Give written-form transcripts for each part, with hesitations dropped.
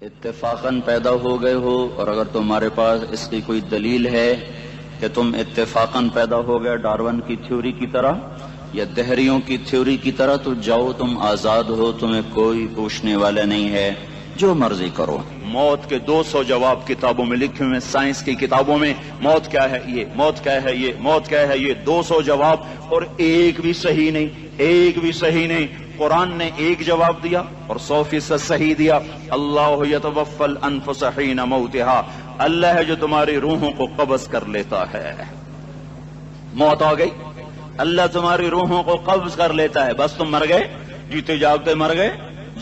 اتفاقاً پیدا ہو گئے ہو، اور اگر تمہارے پاس اس کی کوئی دلیل ہے کہ تم اتفاقاً پیدا ہو گئے ڈارون کی تھیوری کی طرح یا دہریوں کی تھیوری کی طرح، تو جاؤ، تم آزاد ہو، تمہیں کوئی پوچھنے والا نہیں ہے، جو مرضی کرو۔ موت کے 200 جواب کتابوں میں لکھے ہوئے، سائنس کی کتابوں میں موت کیا ہے یہ، موت کیا ہے یہ، موت کیا ہے یہ، 200 جواب، اور ایک بھی صحیح نہیں، ایک بھی صحیح نہیں۔ قرآن نے ایک جواب دیا اور 100% صحیح دیا۔ اللہ یتوفی الانفس حین موتها، اللہ ہے جو تمہاری روحوں کو قبض کر لیتا ہے۔ موت آ گئی، اللہ تمہاری روحوں کو قبض کر لیتا ہے، بس تم مر گئے، جیتے جاگتے مر گئے،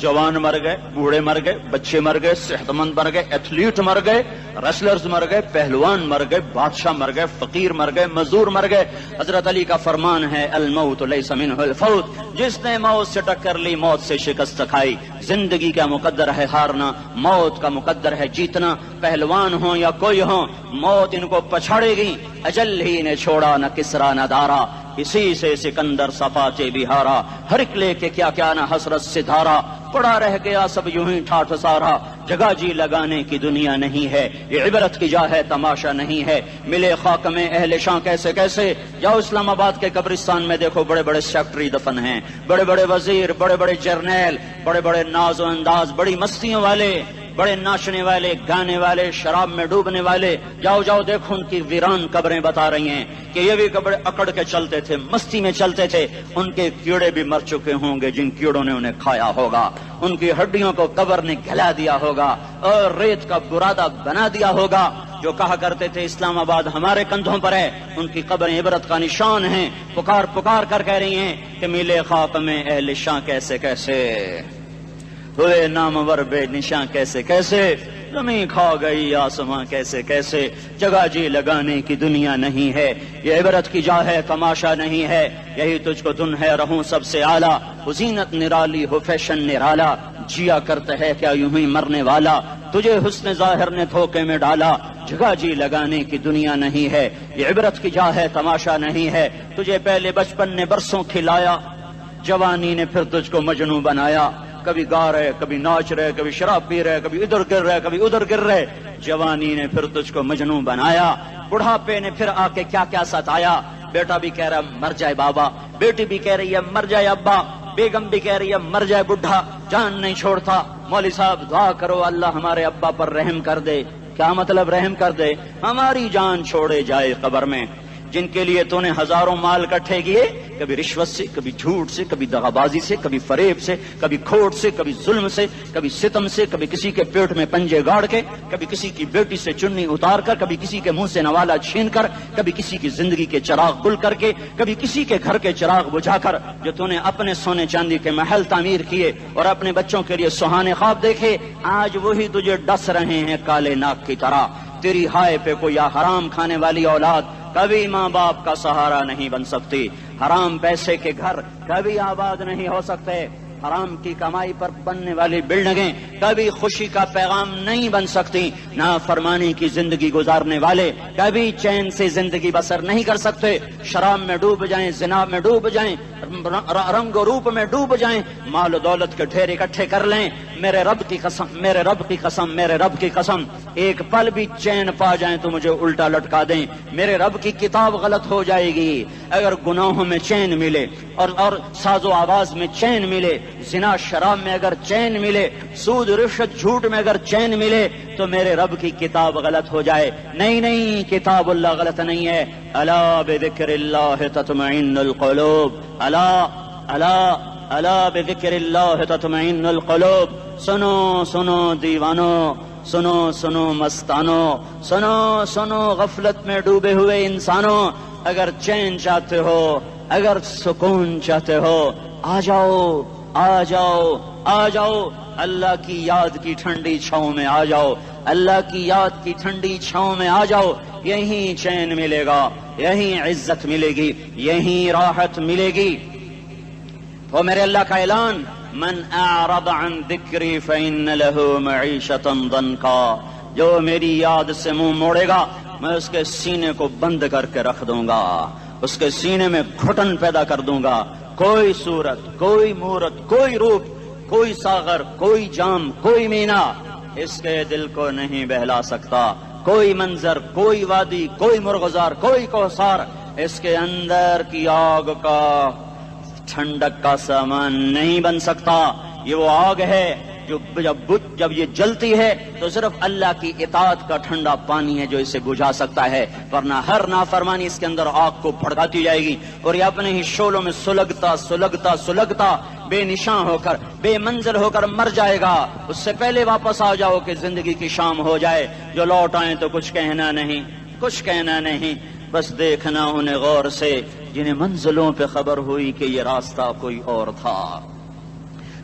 جوان مر گئے، بوڑھے مر گئے، بچے مر گئے، صحت مند مر گئے، ایتھلیٹ مر گئے، ریسلرز مر گئے، پہلوان مر گئے، بادشاہ مر گئے، فقیر مر گئے، مزدور مر گئے۔ حضرت علی کا فرمان ہے الموت لیس منہ الفوت، جس نے موت سے ٹکر لی موت سے شکست کھائی۔ زندگی کا مقدر ہے ہارنا، موت کا مقدر ہے جیتنا۔ پہلوان ہوں یا کوئی ہوں، موت ان کو پچھاڑے گی۔ اجل ہی نے چھوڑا نہ کسرا نہ دارا، اسی سے سکندر صفاتے بہارا۔ ہر ایک لے کے کیا کیا نہ حسرت سے دھارا، پڑا رہ گیا سب یوں ہی ٹھاٹھ سارا۔ جگہ جی لگانے کی دنیا نہیں ہے، یہ عبرت کی جا ہے تماشا نہیں ہے۔ ملے خاک میں اہل شاں کیسے کیسے، جاؤ اسلام آباد کے قبرستان میں دیکھو، بڑے بڑے سیکٹری دفن ہیں، بڑے بڑے وزیر، بڑے بڑے جرنیل، بڑے بڑے ناز و انداز، بڑی مستیوں والے، بڑے ناچنے والے، گانے والے، شراب میں ڈوبنے والے۔ جاؤ جاؤ دیکھو ان کی ویران قبریں بتا رہی ہیں کہ یہ بھی قبر اکڑ کے چلتے تھے، مستی میں چلتے تھے۔ ان کے کیڑے بھی مر چکے ہوں گے جن کیڑوں نے انہیں کھایا ہوگا، ان کی ہڈیوں کو قبر نے گلا دیا ہوگا اور ریت کا برادہ بنا دیا ہوگا۔ جو کہا کرتے تھے اسلام آباد ہمارے کندھوں پر ہے، ان کی قبریں عبرت کا نشان ہیں۔ پکار پکار کر کہہ رہی ہیں کہ ملے خاک میں اہل شاں کیسے کیسے، ہوئے نامور بے نشاں کیسے کیسے، زمین کھا گئی آسماں کیسے کیسے۔ جگہ جی لگانے کی دنیا نہیں ہے، یہ عبرت کی جا ہے تماشا نہیں ہے۔ یہی تجھ کو دن ہے رہوں سب سے اعلیٰ، وہ زینت نرالی ہو فیشن نرالا۔ جیا کرتا ہے کیا یوں ہی مرنے والا، تجھے حسن ظاہر نے دھوکے میں ڈالا۔ جگہ جی لگانے کی دنیا نہیں ہے، یہ عبرت کی جا ہے تماشا نہیں ہے۔ تجھے پہلے بچپن نے برسوں کھلایا، جوانی نے پھر تجھ کو مجنوں بنایا۔ کبھی گا رہے، کبھی ناچ رہے، کبھی شراب پی رہے، کبھی ادھر گر رہے، کبھی ادھر گر رہے۔ جوانی نے پھر تجھ کو مجنوں بنایا، بڑھاپے نے پھر آ کے کیا کیا ستایا۔ بیٹا بھی کہہ رہا مر جائے بابا، بیٹی بھی کہہ رہی ہے مر جائے ابا، بیگم بھی کہہ رہی ہے مر جائے بڈھا، جان نہیں چھوڑتا۔ مولوی صاحب دعا کرو اللہ ہمارے ابا پر رحم کر دے۔ کیا مطلب رحم کر دے؟ ہماری جان چھوڑے جائے قبر میں۔ جن کے لیے تو نے ہزاروں مال اکٹھے کیے، کبھی رشوت سے، کبھی جھوٹ سے، کبھی دغابازی سے، کبھی فریب سے، کبھی کھوٹ سے، کبھی ظلم سے، کبھی ستم سے، کبھی کسی کے پیٹ میں پنجے گاڑ کے، کبھی کسی کی بیٹی سے چنی اتار کر، کبھی کسی کے منہ سے نوالا چھین کر، کبھی کسی کی زندگی کے چراغ گل کر کے، کبھی کسی کے گھر کے چراغ بجھا کر۔ جو تو نے اپنے سونے چاندی کے محل تعمیر کیے اور اپنے بچوں کے لیے سہانے خواب دیکھے، آج وہی تجھے ڈس رہے ہیں کالے ناک کی طرح۔ تیری ہائے پہ کوئی حرام کھانے والی اولاد کبھی ماں باپ کا سہارا نہیں بن سکتی۔ حرام پیسے کے گھر کبھی آباد نہیں ہو سکتے۔ حرام کی کمائی پر بننے والی بلڈنگیں کبھی خوشی کا پیغام نہیں بن سکتی۔ نافرمانی کی زندگی گزارنے والے کبھی چین سے زندگی بسر نہیں کر سکتے۔ شراب میں ڈوب جائیں، زنا میں ڈوب جائیں، رنگ و روپ میں ڈوب جائیں، مال و دولت کے ڈھیر اکٹھے کر لیں، میرے رب کی قسم، میرے رب کی قسم، میرے رب کی قسم، ایک پل بھی چین پا جائیں تو مجھے الٹا لٹکا دیں۔ میرے رب کی کتاب غلط ہو جائے گی اگر گناہوں میں چین ملے اور ساز و آواز میں چین ملے، زنا شراب میں اگر چین ملے، سود رشوت جھوٹ میں اگر چین ملے، تو میرے رب کی کتاب غلط ہو جائے۔ نہیں نہیں، کتاب اللہ غلط نہیں ہے۔ الا بذکر اللہ تطمئن القلوب، الا الا الا بذکر اللہ تطمئن القلوب۔ سنو سنو دیوانو، سنو سنو مستانو، سنو سنو غفلت میں ڈوبے ہوئے انسانوں، اگر چین چاہتے ہو، اگر سکون چاہتے ہو، آ جاؤ آ جاؤ آ جاؤ، اللہ کی یاد کی ٹھنڈی چھاؤں میں آ جاؤ، اللہ کی یاد کی ٹھنڈی چھاؤں میں آ جاؤ۔ یہیں چین ملے گا، یہیں عزت ملے گی، یہیں راحت ملے گی۔ وہ میرے اللہ کا اعلان، من اعرض عن ذکری فإن له معیشۃ ضنکا، جو میری یاد سے منہ موڑے گا میں اس کے سینے کو بند کر کے رکھ دوں گا، اس کے سینے میں گھٹن پیدا کر دوں گا۔ کوئی صورت، کوئی مورت، کوئی روپ، کوئی ساغر، کوئی جام، کوئی مینا اس کے دل کو نہیں بہلا سکتا کوئی منظر، کوئی وادی، کوئی مرغزار، کوئی کوثر اس کے اندر کی آگ کا ٹھنڈک کا سامان نہیں بن سکتا۔ یہ وہ آگ ہے جو جب یہ جلتی ہے تو صرف اللہ کی اطاعت کا ٹھنڈا پانی ہے جو اسے بجھا سکتا ہے، ورنہ ہر نافرمانی اس کے اندر آگ کو بھڑکاتی جائے گی اور یہ اپنے ہی شعلوں میں سلگتا بے نشاں ہو کر، بے منزل ہو کر مر جائے گا۔ اس سے پہلے واپس آ جاؤ کہ زندگی کی شام ہو جائے۔ جو لوٹ آئیں تو کچھ کہنا نہیں، بس دیکھنا انہیں غور سے جنہیں منزلوں پہ خبر ہوئی کہ یہ راستہ کوئی اور تھا۔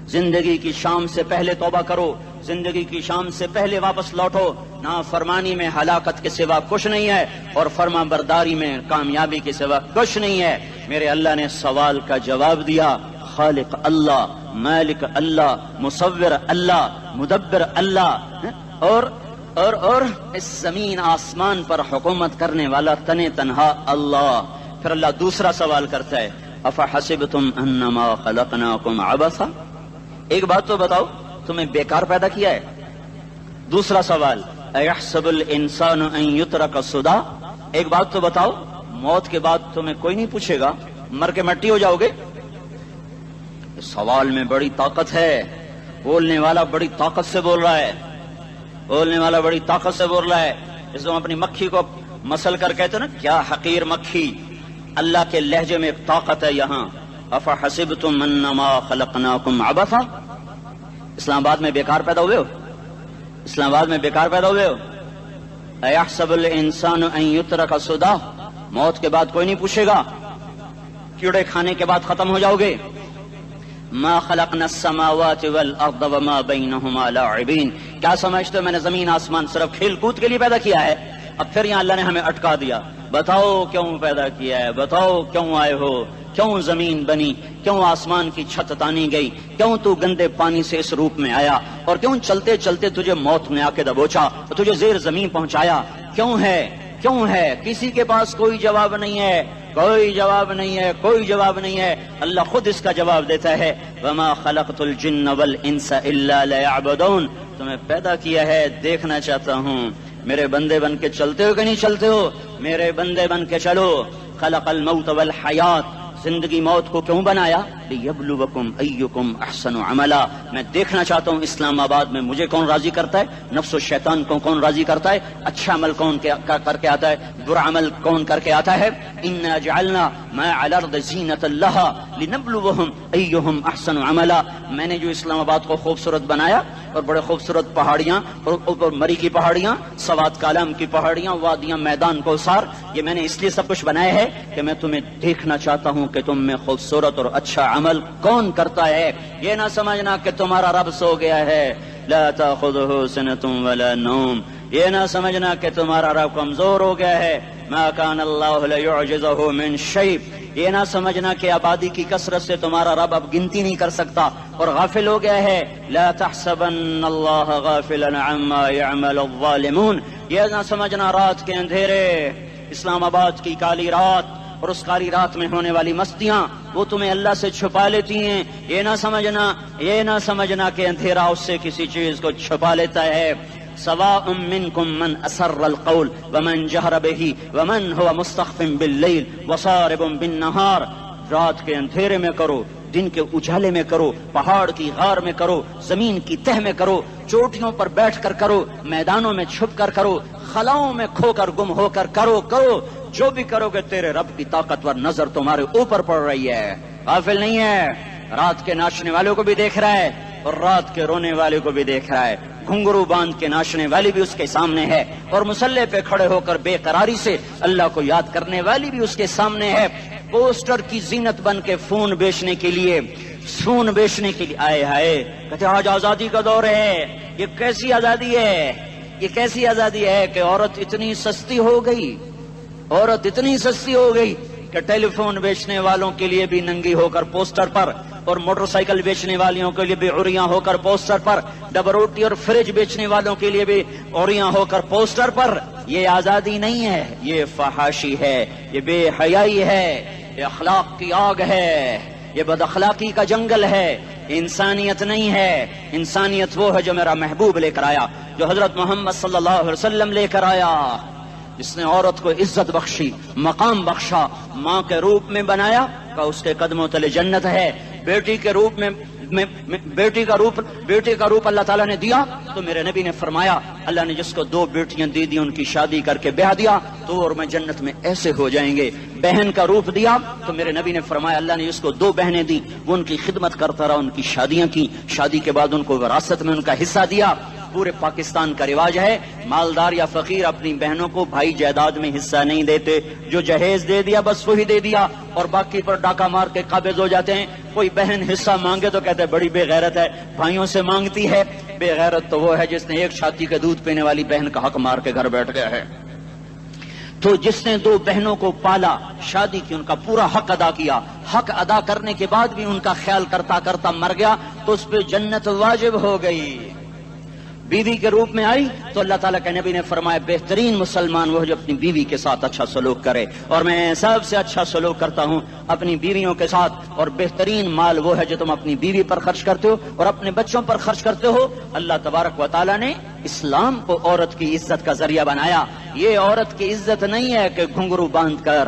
زندگی کی شام سے پہلے توبہ کرو، زندگی کی شام سے پہلے واپس لوٹو۔ نافرمانی میں ہلاکت کے سوا کچھ نہیں ہے اور فرما برداری میں کامیابی کے سوا کچھ نہیں ہے۔ میرے اللہ نے سوال کا جواب دیا، خالق اللہ، مالک اللہ، مصور اللہ، مدبر اللہ، اور اس زمین آسمان پر حکومت کرنے والا تنہا اللہ۔ پھر اللہ دوسرا سوال کرتا ہے، افحسبتم انما خلقناکم عبثا، ایک بات تو بتاؤ تمہیں بیکار پیدا کیا ہے؟ دوسرا سوال، ایحسب الانسان ان یترک سدی، ایک بات تو بتاؤ موت کے بعد تمہیں کوئی نہیں پوچھے گا، مر کے مٹی ہو جاؤ گے؟ سوال میں بڑی طاقت ہے، بولنے والا بڑی طاقت سے بول رہا ہے، اس کو اپنی مکھی کو مسل کر کہتے ہیں نا، کیا حقیر مکھی۔ اللہ کے لہجے میں ایک طاقت ہے یہاں، افحسبتم انما خلقناکم عبثا، اسلام آباد میں بیکار پیدا ہوئے ہو؟ ایحسب الانسان ان یترک سدی، موت کے بعد کوئی نہیں پوچھے گا، کیڑے کھانے کے بعد ختم ہو جاؤ گے؟ ما خلقنا السماوات والارض وما بینہما لاعبین، کیا سمجھتے ہو میں نے زمین آسمان صرف کھیل کود کے لیے پیدا کیا ہے؟ اب پھر یہاں اللہ نے ہمیں اٹکا دیا، بتاؤ کیوں پیدا کیا ہے، بتاؤ کیوں آئے ہو، کیوں زمین بنی، کیوں آسمان کی چھت تانی گئی، کیوں تو گندے پانی سے اس روپ میں آیا، اور کیوں چلتے چلتے تجھے موت نے آ کے دبوچا اور تجھے زیر زمین پہنچایا، کیوں ہے؟ کسی کے پاس کوئی جواب نہیں ہے، اللہ خود اس کا جواب دیتا ہے، وما خلقت الجن والانس الا لیعبدون، تمہیں پیدا کیا ہے دیکھنا چاہتا ہوں میرے بندے بن کے چلتے ہو کہ نہیں چلتے ہو، میرے بندے بن کے چلو۔ خلق الموت والحیات، زندگی موت کو کیوں بنایا؟ لیبلوکم ایکم احسن عملا، میں دیکھنا چاہتا ہوں اسلام آباد میں مجھے کون راضی کرتا ہے، نفس و شیطان کو کون راضی کرتا ہے، اچھا عمل کون کر کے آتا ہے، برا عمل کون کر کے آتا ہے۔ انا جعلنا ما علی الارض زینۃ لها لنبلوہم ایہم احسن عملا، میں نے جو اسلام آباد کو خوبصورت بنایا اور بڑے خوبصورت پہاڑیاں اور اوپر مری کی پہاڑیاں، سوات کالام کی پہاڑیاں، وادیاں، میدان کوثر، یہ میں نے اس لیے سب کچھ بنایا ہے کہ میں تمہیں دیکھنا چاہتا ہوں کہ تم میں خوبصورت اور اچھا عمل کون کرتا ہے۔ یہ نہ سمجھنا کہ تمہارا رب سو گیا ہے، لا تاخذہ سنۃ ولا نوم، یہ نہ سمجھنا کہ تمہارا رب کمزور ہو گیا ہے، ما کان اللہ لیعجزہ من شیء، یہ نہ سمجھنا کہ آبادی کی کثرت سے تمہارا رب اب گنتی نہیں کر سکتا اور غافل ہو گیا ہے، لا تحسبن اللہ غافلا عما يعمل الظالمون، یہ نہ سمجھنا رات کے اندھیرے، اسلام آباد کی کالی رات اور اس کالی رات میں ہونے والی مستیاں وہ تمہیں اللہ سے چھپا لیتی ہیں، یہ نہ سمجھنا کہ اندھیرا اس سے کسی چیز کو چھپا لیتا ہے۔ سواء منکم من اسر القول ومن جہر بہ ومن هو مستخف باللیل وصارب بالنہار، رات کے اندھیرے میں کرو، دن کے اجالے میں کرو، پہاڑ کی غار میں کرو، زمین کی تہ میں کرو، چوٹیوں پر بیٹھ کر کرو، میدانوں میں چھپ کر کرو، خلاؤں میں کھو کر گم ہو کر کرو، جو بھی کرو گے تیرے رب کی طاقتور نظر تمہارے اوپر پڑ رہی ہے، غافل نہیں ہے، رات کے ناچنے والوں کو بھی دیکھ رہا ہے اور رات کے رونے والے کو بھی دیکھ رہا ہے، گھنگرو باندھ کے ناچنے والی بھی اس کے سامنے ہے اور مسلح پہ کھڑے ہو کر بے قراری سے اللہ کو یاد کرنے والی بھی اس کے سامنے ہے۔ پوسٹر کی زینت بن کے فون بیچنے کے لیے آئے ہائے کہتے آج آزادی کا دور ہے، یہ کیسی آزادی ہے کہ عورت اتنی سستی ہو گئی کہ ٹیلی فون بیچنے والوں کے لیے بھی ننگی ہو کر پوسٹر پر اور موٹر سائیکل بیچنے والیوں کے لیے بھی عریاں ہو کر پوسٹر پر، ڈبل روٹی اور فریج بیچنے والوں کے لیے بھی عریاں ہو کر پوسٹر پر۔ یہ آزادی نہیں ہے، یہ فحاشی ہے، یہ بے حیائی ہے، یہ اخلاق کی آگ ہے، یہ بد اخلاقی کا جنگل ہے، انسانیت نہیں ہے. انسانیت وہ ہے جو میرا محبوب لے کر آیا، جو حضرت محمد صلی اللہ علیہ وسلم لے کر آیا، جس نے عورت کو عزت بخشی، مقام بخشا، ماں کے روپ میں بنایا کہ اس کے قدموں تلے جنت ہے. بیٹی کے روپ میں بیٹی کا روپ اللہ تعالیٰ نے دیا تو میرے نبی نے فرمایا اللہ نے جس کو 2 بیٹیاں دی دی ان کی شادی کر کے بیاہ دیا تو اور میں جنت میں ایسے ہو جائیں گے. بہن کا روپ دیا تو میرے نبی نے فرمایا اللہ نے جس کو 2 بہنیں دی وہ ان کی خدمت کرتا رہا، ان کی شادیاں کی، شادی کے بعد ان کو وراثت میں ان کا حصہ دیا. پورے پاکستان کا رواج ہے مالدار یا فقیر اپنی بہنوں کو بھائی جائیداد میں حصہ نہیں دیتے، جو جہیز دے دیا بس وہی دے دیا اور باقی پر ڈاکہ مار کے قابض ہو جاتے ہیں. کوئی بہن حصہ مانگے تو کہتے ہیں بڑی بے غیرت ہے، بھائیوں سے مانگتی ہے. بے غیرت تو وہ ہے جس نے ایک چھاتی کا دودھ پینے والی بہن کا حق مار کے گھر بیٹھ گیا ہے. تو جس نے 2 بہنوں کو پالا، شادی کی، ان کا پورا حق ادا کیا، حق ادا کرنے کے بعد بھی ان کا خیال کرتا کرتا مر گیا تو اس پہ جنت واجب ہو گئی. بیوی کے روپ میں آئی تو اللہ تعالیٰ کے نبی نے فرمایا بہترین مسلمان وہ جو اپنی بیوی کے ساتھ اچھا سلوک کرے، اور میں سب سے اچھا سلوک کرتا ہوں اپنی بیویوں کے ساتھ. اور بہترین مال وہ ہے جو تم اپنی بیوی پر خرچ کرتے ہو اور اپنے بچوں پر خرچ کرتے ہو. اللہ تبارک و تعالیٰ نے اسلام کو عورت کی عزت کا ذریعہ بنایا. یہ عورت کی عزت نہیں ہے کہ گھنگرو باندھ کر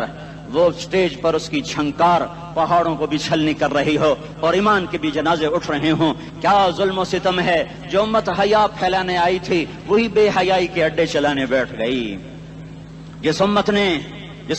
وہ اسٹیج پر اس کی چھنکار پہاڑوں کو بھی چھلنی کر رہی ہو اور ایمان کے بھی جنازے اٹھ رہے ہوں. کیا ظلم و ستم ہے، جو امت حیا پھیلانے آئی تھی وہی بے حیائی کے اڈے چلانے بیٹھ گئی. جس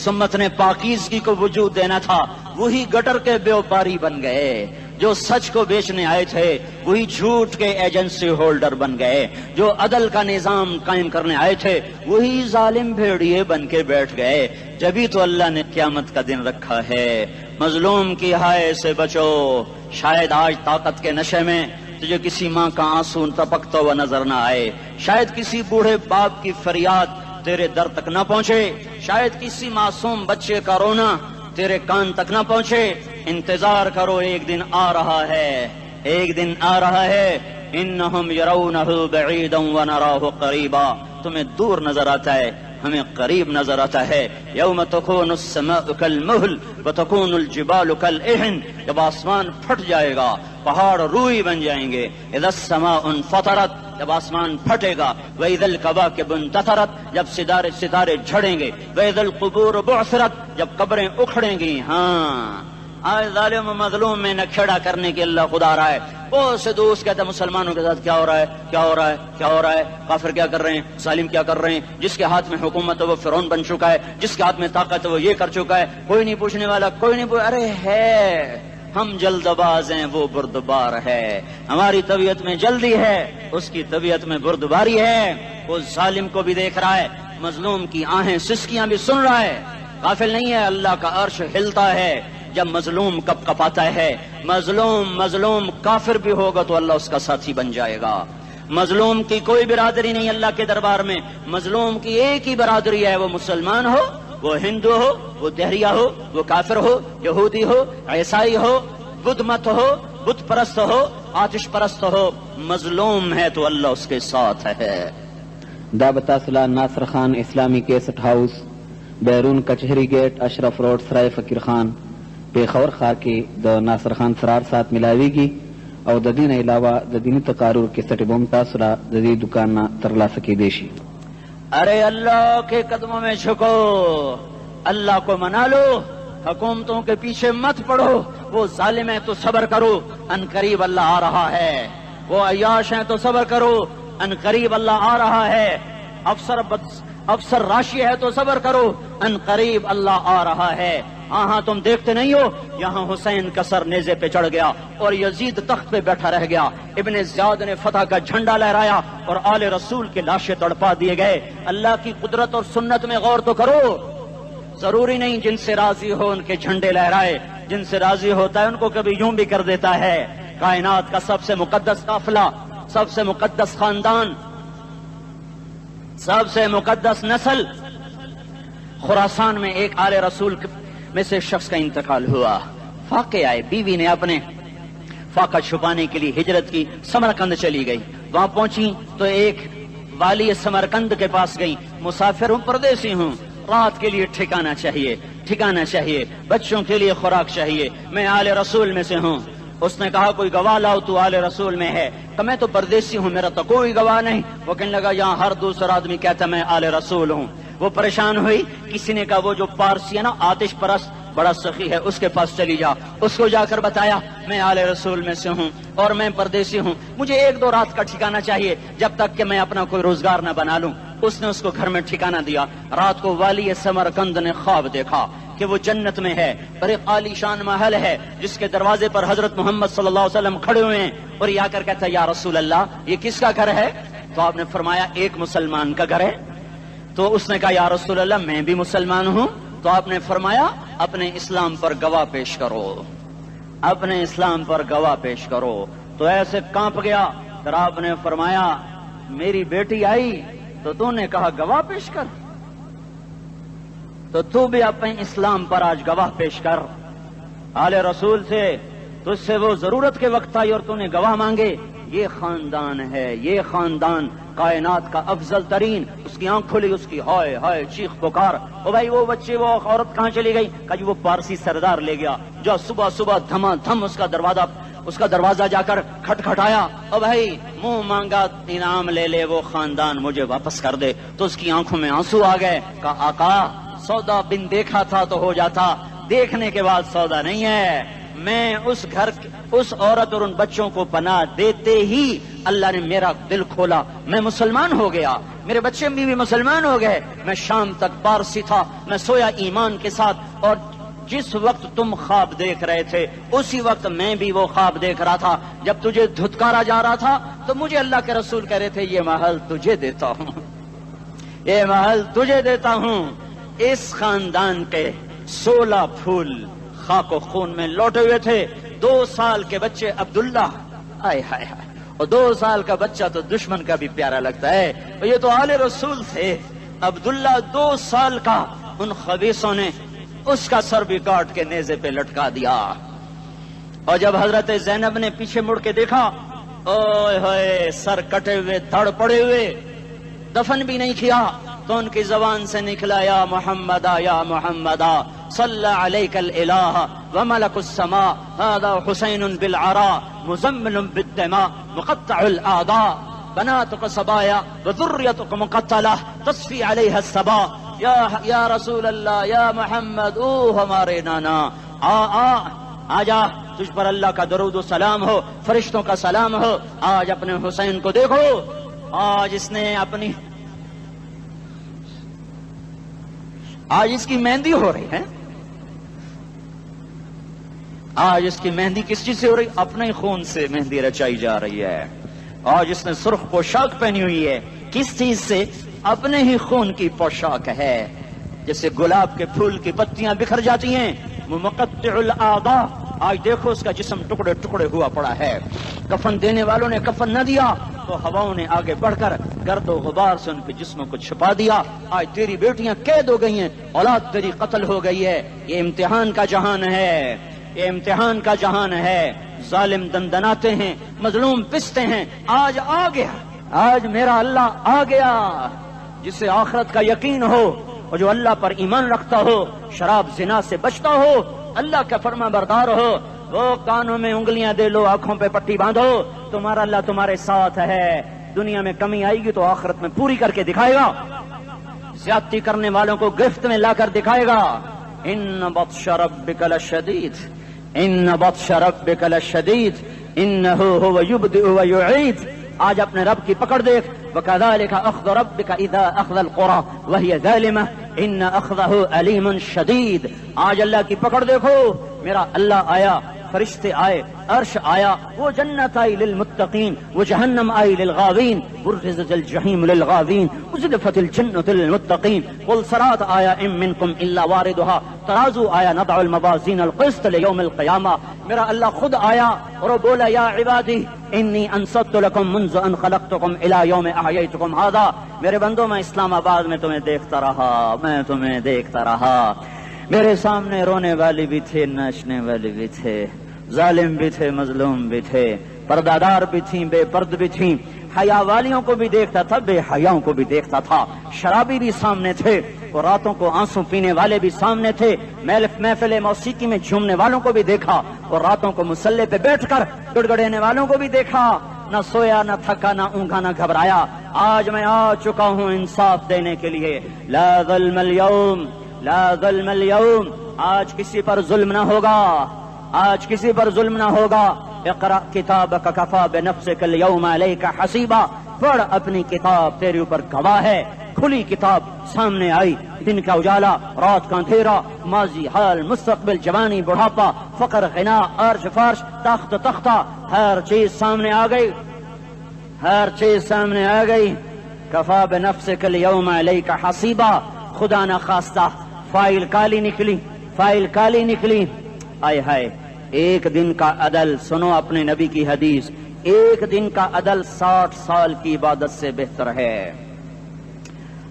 امت نے پاکیزگی کو وجود دینا تھا وہی گٹر کے بیوپاری بن گئے. جو سچ کو بیچنے آئے تھے وہی جھوٹ کے ایجنسی ہولڈر بن گئے. جو عدل کا نظام قائم کرنے آئے تھے وہی ظالم بھیڑیے بن کے بیٹھ گئے. جبھی تو اللہ نے قیامت کا دن رکھا ہے. مظلوم کی ہائے سے بچو. شاید آج طاقت کے نشے میں تجھے کسی ماں کا آنسو ٹپکتا ہوا نظر نہ آئے، شاید کسی بوڑھے باپ کی فریاد تیرے در تک نہ پہنچے، شاید کسی معصوم بچے کا رونا تیرے کان تک نہ پہنچے. انتظار کرو، ایک دن آ رہا ہے، ایک دن آ رہا ہے. انہم یرونہ بعیدا ونراہ قریبا. تمہیں دور نظر آتا ہے، ہمیں قریب نظر آتا ہے. یوم تکون السماء کالمہل وتکون الجبال کالعہن. جب آسمان پھٹ جائے گا پہاڑ روئی بن جائیں گے. اذا السماء انفطرت، جب آسمان پھٹے گا. واذا الکواکب انتثرت، جب ستارے جھڑیں گے. واذا القبور بعثرت، جب قبریں اکھڑیں گی. ہاں آج ظالم و مظلوم میں نہ کھیڑا کرنے کے اللہ خدا رہا ہے. بہت سے دوست کہتے ہیں مسلمانوں کے ساتھ کیا ہو رہا ہے، کیا ہو رہا ہے، کیا ہو رہا ہے، کافر کیا کر رہے ہیں، ظالم کیا کر رہے ہیں. جس کے ہاتھ میں حکومت ہے وہ فرعون بن چکا ہے، جس کے ہاتھ میں طاقت ہے وہ یہ کر چکا ہے. کوئی نہیں پوچھنے والا، کوئی نہیں ارے ہے ہم جلد باز ہیں، وہ بردبار ہے. ہماری طبیعت میں جلدی ہے، اس کی طبیعت میں بردباری ہے. وہ ظالم کو بھی دیکھ رہا ہے، مظلوم کی آہیں سسکیاں بھی سن رہا ہے. غافل نہیں ہے. اللہ کا عرش ہلتا ہے جب مظلوم کپ کپاتا ہے. مظلوم کافر بھی ہوگا تو اللہ اس کا ساتھی بن جائے گا. مظلوم کی کوئی برادری نہیں اللہ کے دربار میں. مظلوم کی ایک ہی برادری ہے، وہ مسلمان ہو، وہ ہندو ہو، وہ دہریہ ہو، وہ کافر ہو، یہودی ہو، عیسائی ہو، بدھ مت ہو، بت پرست ہو، آتش پرست ہو. مظلوم ہے تو اللہ اس کے ساتھ ہے. دابتاسلہ ناصر خان اسلامی کیسٹ ہاؤس، بیرون کچہری گیٹ، اشرف روڈ، سرائے فقیر خان، پیښور ښار کې د ناصر خان سرار سات ملاویږي او د دې نه علاوه د دیني تقارر کیسټې به هم تاسو را د دې دکان نه ترلاسه کیدی شي. ارے اللہ کے قدموں میں جھکو، اللہ کو منا لو، حکومتوں کے پیچھے مت پڑو. وہ ظالم ہے تو صبر کرو، ان قریب اللہ آ رہا ہے. وہ عیاش ہیں تو صبر کرو، ان قریب اللہ آ رہا ہے. افسر راشی ہے تو صبر کرو، ان قریب اللہ آ رہا ہے. ہاں تم دیکھتے نہیں ہو یہاں حسین کا سر نیزے پہ چڑھ گیا اور یزید تخت پہ بیٹھا رہ گیا. ابن زیاد نے فتح کا جھنڈا لہرایا اور آل رسول کے لاشیں تڑپا دیے گئے. اللہ کی قدرت اور سنت میں غور تو کرو. ضروری نہیں جن سے راضی ہو ان کے جھنڈے لہرائے، جن سے راضی ہوتا ہے ان کو کبھی یوں بھی کر دیتا ہے. کائنات کا سب سے مقدس قافلہ، سب سے مقدس خاندان، سب سے مقدس نسل، خراسان میں ایک آل رسول میں سے شخص کا انتقال ہوا. فاقے آئے، بیوی نے اپنے فاقہ چھپانے کے لیے ہجرت کی، سمرقند چلی گئی. وہاں پہنچی تو ایک والی سمرقند کے پاس گئی. مسافر ہوں، پردیسی ہوں، رات کے لیے ٹھکانا چاہیے، بچوں کے لیے خوراک چاہیے، میں آل رسول میں سے ہوں. اس نے کہا کوئی گواہ لاؤ تو آل رسول میں ہے، کہ میں تو پردیسی ہوں، میرا تو کوئی گواہ نہیں۔ وہ کہنے لگا یہاں ہر دوسرا آدمی کہتا میں آل رسول ہوں۔ وہ پریشان ہوئی، کسی نے کہا وہ جو پارسی ہے نا آتش پرست بڑا سخی ہے، اس کے پاس چلی جا۔ اس کو جا کر بتایا میں آل رسول میں سے ہوں اور میں پردیسی ہوں، مجھے 1-2 رات کا ٹھکانہ چاہیے جب تک کہ میں اپنا کوئی روزگار نہ بنا لوں۔ اس نے اس کو گھر میں ٹھکانہ دیا۔ رات کو والی سمرقند نے خواب دیکھا کہ وہ جنت میں ہے اور ایک عالی شان محل ہے جس کے دروازے پر حضرت محمد صلی اللہ علیہ وسلم کھڑے ہوئے ہیں، اور یہ آ کر کہتا ہے یا رسول اللہ یہ کس کا گھر ہے؟ تو آپ نے فرمایا ایک مسلمان کا گھر ہے۔ تو اس نے کہا یا رسول اللہ میں بھی مسلمان ہوں۔ تو آپ نے فرمایا اپنے اسلام پر گواہ پیش کرو، اپنے اسلام پر گواہ پیش کرو۔ تو ایسے کانپ گیا۔ پھر آپ نے فرمایا میری بیٹی آئی تو تو نے کہا گواہ پیش کر، تو بھی اپنے اسلام پر آج گواہ پیش کر۔ آل رسول سے تجھ سے وہ ضرورت کے وقت آئی اور تو نے گواہ مانگے۔ یہ خاندان ہے، یہ خاندان کائنات کا افضل ترین۔ اس کی آنکھ کھلی، اس کی ہائے ہائے چیخ پکار، او بھائی وہ بچے وہ عورت کہاں چلی گئی؟ کہا جی وہ پارسی سردار لے گیا۔ جو صبح صبح دھما دھم اس کا دروازہ جا کر کھٹکھٹایا، او بھائی منہ مانگا انعام لے لے، وہ خاندان مجھے واپس کر دے۔ تو اس کی آنکھوں میں آنسو آ گئے۔ کہا آقا سودا بن دیکھا تھا تو ہو جاتا، دیکھنے کے بعد سودا نہیں ہے۔ میں اس گھر اس عورت اور ان بچوں کو پناہ دیتے ہی اللہ نے میرا دل کھولا، میں مسلمان ہو گیا، میرے بچے بھی مسلمان ہو گئے۔ میں شام تک پارسی تھا، میں سویا ایمان کے ساتھ، اور جس وقت تم خواب دیکھ رہے تھے اسی وقت میں بھی وہ خواب دیکھ رہا تھا۔ جب تجھے دھتکارا جا رہا تھا تو مجھے اللہ کے رسول کہہ رہے تھے یہ محل تجھے دیتا ہوں، یہ محل تجھے دیتا ہوں۔ اس خاندان کے 16 پھول خاک و خون میں لوٹے ہوئے تھے۔ 2 سال کے بچے عبداللہ، آئے ہائے ہائے، اور 2 سال کا بچہ تو دشمن کا بھی پیارا لگتا ہے، اور یہ تو آل رسول تھے۔ عبداللہ 2 سال کا، ان خبیثوں نے اس کا سر بھی کاٹ کے نیزے پہ لٹکا دیا۔ اور جب حضرت زینب نے پیچھے مڑ کے دیکھا، اوئے ہوئے سر کٹے ہوئے دھڑ پڑے ہوئے، دفن بھی نہیں کیا، تو ان کی زبان سے نکلا یا محمدہ یا محمدہ صلی علیک الالہ وملک السماء هذا حسین بالعراء مزمل بالدماء مقطع الاعداء بناتك صبایا وذریتك مقتلہ تصفی علیہ الصبا۔ یا رسول اللہ یا محمد، او ہمارے نانا، آ جا، تجھ پر اللہ کا درود و سلام ہو، فرشتوں کا سلام ہو۔ آج اپنے حسین کو دیکھو، آج اس نے آج اس کی مہندی ہو رہی ہے۔ آج اس کی مہندی کس چیز سے ہو رہی؟ اپنے خون سے مہندی رچائی جا رہی ہے۔ آج اس نے سرخ پوشاک پہنی ہوئی ہے، کس چیز سے؟ اپنے ہی خون کی پوشاک ہے۔ جیسے گلاب کے پھول کی پتیاں بکھر جاتی ہیں، وہ مقطع الاعضاء، آج دیکھو اس کا جسم ٹکڑے ٹکڑے ہوا پڑا ہے۔ کفن دینے والوں نے کفن نہ دیا تو ہواؤں نے آگے بڑھ کر گرد و غبار سے ان کے جسموں کو چھپا دیا۔ آج تیری بیٹیاں قید ہو گئی ہیں، اولاد تیری قتل ہو گئی ہے۔ یہ امتحان کا جہان ہے، یہ امتحان کا جہان ہے۔ ظالم دندناتے ہیں، مظلوم پستے ہیں۔ آج آ گیا، آج میرا اللہ آ گیا۔ جسے آخرت کا یقین ہو اور جو اللہ پر ایمان رکھتا ہو، شراب زنا سے بچتا ہو، اللہ کا فرما بردار ہو، وہ کانوں میں انگلیاں دے لو، آنکھوں پہ پٹی باندھو، تمہارا اللہ تمہارے ساتھ ہے۔ دنیا میں کمی آئے گی تو آخرت میں پوری کر کے دکھائے گا، زیادتی کرنے والوں کو گرفت میں لا کر دکھائے گا۔ ان بطش ربک لشدید، ان بطش ربک لشدید انہ هو یبدئ ویعید۔ آج اپنے رب کی پکڑ دیکھ، وَكَذَلِكَ أَخْذُ رَبِّكَ إِذَا أَخْذَ الْقُرَى وَهِيَ ظَالِمَةٌ إِنَّ أَخْذَهُ أَلِيمٌ شَدِيدٌ۔ آج اللہ کی پکڑ دیکھو، میرا اللہ آیا، فرشتے آئے، عرش آیا، وہ جنت آئی للمتقین، وہ جہنم آئی للغاوین، برزت الجحیم للغاوین، ازلفت الجنت للمتقین، قل صراط آیا ام منکم الا واردها، ترازو آیا نضع الموازین القسط لیوم القیامہ۔ میرا اللہ خود آیا اور وہ بولا یا عبادی انی انصت لکم منذ ان خلقتکم الی یوم احییتکم ھذا۔ میرے بندوں، میں اسلام آباد میں تمہیں دیکھتا رہا، میں تمہیں دیکھتا رہا۔ میرے سامنے رونے والی بھی تھے، ناچنے والے بھی تھے، ظالم بھی تھے، مظلوم بھی تھے، پردادار بھی تھیں، بے پرد بھی تھیں، حیا والیوں کو بھی دیکھتا تھا، بے حیاؤں کو بھی دیکھتا تھا، شرابی بھی سامنے تھے، وہ راتوں کو آنسو پینے والے بھی سامنے تھے، محفل موسیقی میں جھومنے والوں کو بھی دیکھا، اور راتوں کو مصلے پہ بیٹھ کر گڑگڑانے والوں کو بھی دیکھا، نہ سویا نہ تھکا نہ اونگا نہ گھبرایا۔ آج میں آ چکا ہوں انصاف دینے کے لیے، لا ظلم اليوم، لا ظلم اليوم، آج کسی پر ظلم نہ ہوگا، آج کسی پر ظلم نہ ہوگا۔ اقرأ کتابک کفی بنفسک اليوم علیک حسیبا، پڑھ اپنی کتاب، تیرے اوپر گواہ ہے۔ کھلی کتاب سامنے آئی، دن کا اجالا، رات کا اندھیرا، ماضی، حال، مستقبل، جوانی، بڑھاپا، فقر، غنا، عرش، فرش، تخت، تختہ، ہر چیز سامنے آ گئی، ہر چیز سامنے آ گئی۔ کفی بنفسک اليوم علیک حسیبا، خدا نہ خواستہ فائل کالی نکلی، فائل کالی نکلی۔ آئے ہائے، ایک دن کا عدل، سنو اپنے نبی کی حدیث، ایک دن کا عدل 60 سال کی عبادت سے بہتر ہے۔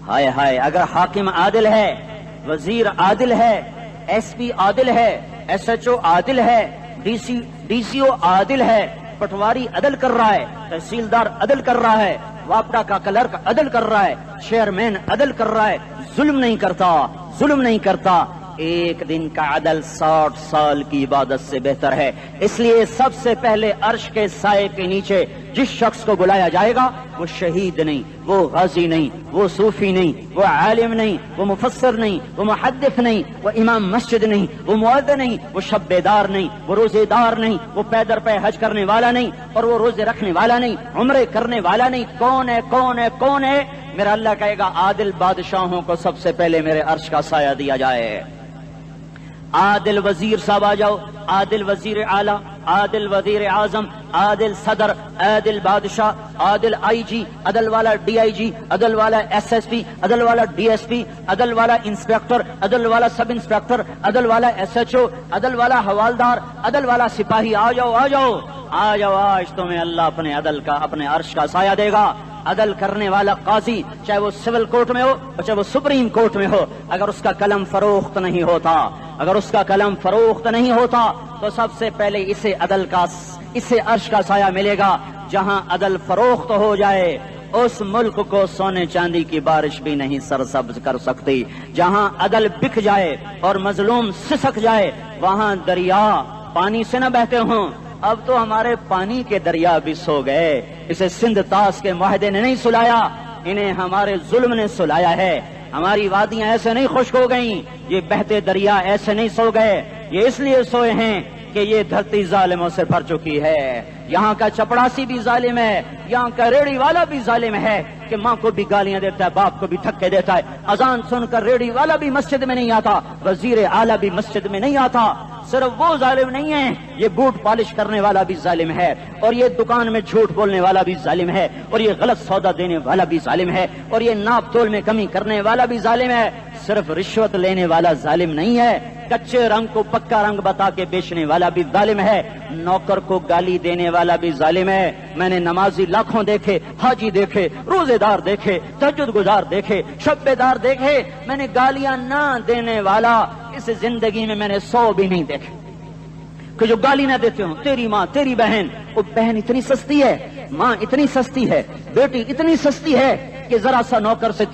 ہائے ہائے، اگر حاکم عادل ہے، وزیر عادل ہے، ایس پی عادل ہے، ایس ایچ او عادل ہے، ڈی سی او عادل ہے، پٹواری عدل کر رہا ہے، تحصیلدار عدل کر رہا ہے، واپڈا کا کلرک عدل کر رہا ہے، چیئرمین عدل کر رہا ہے، ظلم نہیں کرتا، ظلم نہیں کرتا، ایک دن کا عدل 60 سال کی عبادت سے بہتر ہے۔ اس لیے سب سے پہلے عرش کے سائے کے نیچے جس شخص کو بلایا جائے گا وہ شہید نہیں، وہ غازی نہیں، وہ صوفی نہیں، وہ عالم نہیں، وہ مفسر نہیں، وہ محدث نہیں، وہ امام مسجد نہیں، وہ مؤذن نہیں، وہ شب بیدار نہیں، وہ روزے دار نہیں، وہ پیدر پہ حج کرنے والا نہیں، اور وہ روزے رکھنے والا نہیں، عمرے کرنے والا نہیں۔ کون ہے، کون ہے، کون ہے؟ میرا اللہ کہے گا عادل بادشاہوں کو سب سے پہلے میرے عرش کا سایہ دیا جائے۔ عادل وزیر صاحب آ جاؤ، عادل وزیر اعلیٰ، عادل وزیر اعظم، عادل صدر، عادل بادشاہ، عادل آئی جی، عدل والا ڈی آئی جی، عدل والا ایس ایس پی، عدل والا ڈی ایس پی، عدل والا انسپیکٹر، عدل والا سب انسپیکٹر، عدل والا ایس ایچ او، عدل والا حوالدار، عدل والا سپاہی، آ جاؤ آ جاؤ آ جاؤ، آج تمہیں اللہ اپنے عدل کا، اپنے عرش کا سایہ دے گا۔ عدل کرنے والا قاضی، چاہے وہ سول کورٹ میں ہو اور چاہے وہ سپریم کورٹ میں ہو، اگر اس کا قلم فروخت نہیں ہوتا، اگر اس کا قلم فروخت نہیں ہوتا تو سب سے پہلے اسے عدل کا، اسے عرش کا سایہ ملے گا۔ جہاں عدل فروخت ہو جائے اس ملک کو سونے چاندی کی بارش بھی نہیں سرسبز کر سکتی۔ جہاں عدل بک جائے اور مظلوم سسک جائے وہاں دریا پانی سے نہ بہتے ہوں۔ اب تو ہمارے پانی کے دریا بھی سو گئے، اسے سندھ طاس کے معاہدے نے نہیں سلایا، انہیں ہمارے ظلم نے سلایا ہے۔ ہماری وادیاں ایسے نہیں خشک ہو گئیں، یہ بہتے دریا ایسے نہیں سو گئے، یہ اس لیے سوئے ہیں کہ یہ دھرتی ظالموں سے بھر چکی ہے۔ یہاں کا چپڑاسی بھی ظالم ہے، یہاں کا ریڑھی والا بھی ظالم ہے کہ ماں کو بھی گالیاں دیتا ہے، باپ کو بھی دھکے دیتا ہے۔ اذان سن کر ریڑھی والا بھی مسجد میں نہیں آتا، وزیر اعلیٰ بھی مسجد میں نہیں آتا۔ صرف وہ ظالم نہیں ہے، یہ بوٹ پالش کرنے والا بھی ظالم ہے، اور یہ دکان میں جھوٹ بولنے والا بھی ظالم ہے، اور یہ غلط سودا دینے والا بھی ظالم ہے، اور یہ ناپ تول میں کمی کرنے والا بھی ظالم ہے۔ صرف رشوت لینے والا ظالم نہیں ہے، کچے رنگ کو پکا رنگ بتا کے بیچنے والا بھی ظالم ہے، نوکر کو گالی دینے والا بھی ظالم ہے۔ میں نے نمازی لاکھوں دیکھے، حاجی دیکھے، روزے دار دیکھے، تہجد گزار دیکھے، شب بیدار دیکھے، میں نے گالیاں نہ دینے والا اس زندگی میں نے 100 بھی نہیں دیکھے کہ جو گالی نہ دیتے ہوں۔ تیری ماں، تیری بہن، وہ بہن اتنی سستی ہے، ماں اتنی سستی ہے، بیٹی اتنی سستی ہے کہ ذرا سا نوکر سے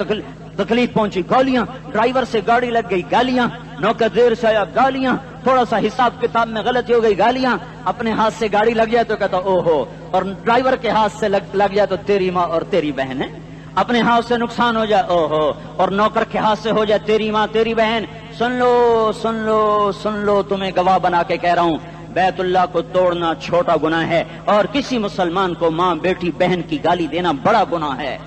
تکلیف پہنچی گالیاں، ڈرائیور سے گاڑی لگ گئی گالیاں، نوکر دیر سے آیا گالیاں، تھوڑا سا حساب کتاب میں غلطی ہو گئی گالیاں، اپنے ہاتھ سے گاڑی لگ جائے تو کہتا او ہو، اور ڈرائیور کے ہاتھ سے لگ جائے تو تیری ماں اور تیری بہن ہے، اپنے ہاتھ سے نقصان ہو جائے او ہو، اور نوکر کے ہاتھ سے ہو جائے تیری ماں تیری بہن۔ سن لو سن لو سن لو، تمہیں گواہ بنا کے کہہ رہا ہوں، بیت اللہ کو توڑنا چھوٹا گناہ ہے، اور کسی مسلمان کو ماں، بیٹی، بہن کی گالی دینا بڑا گناہ ہے۔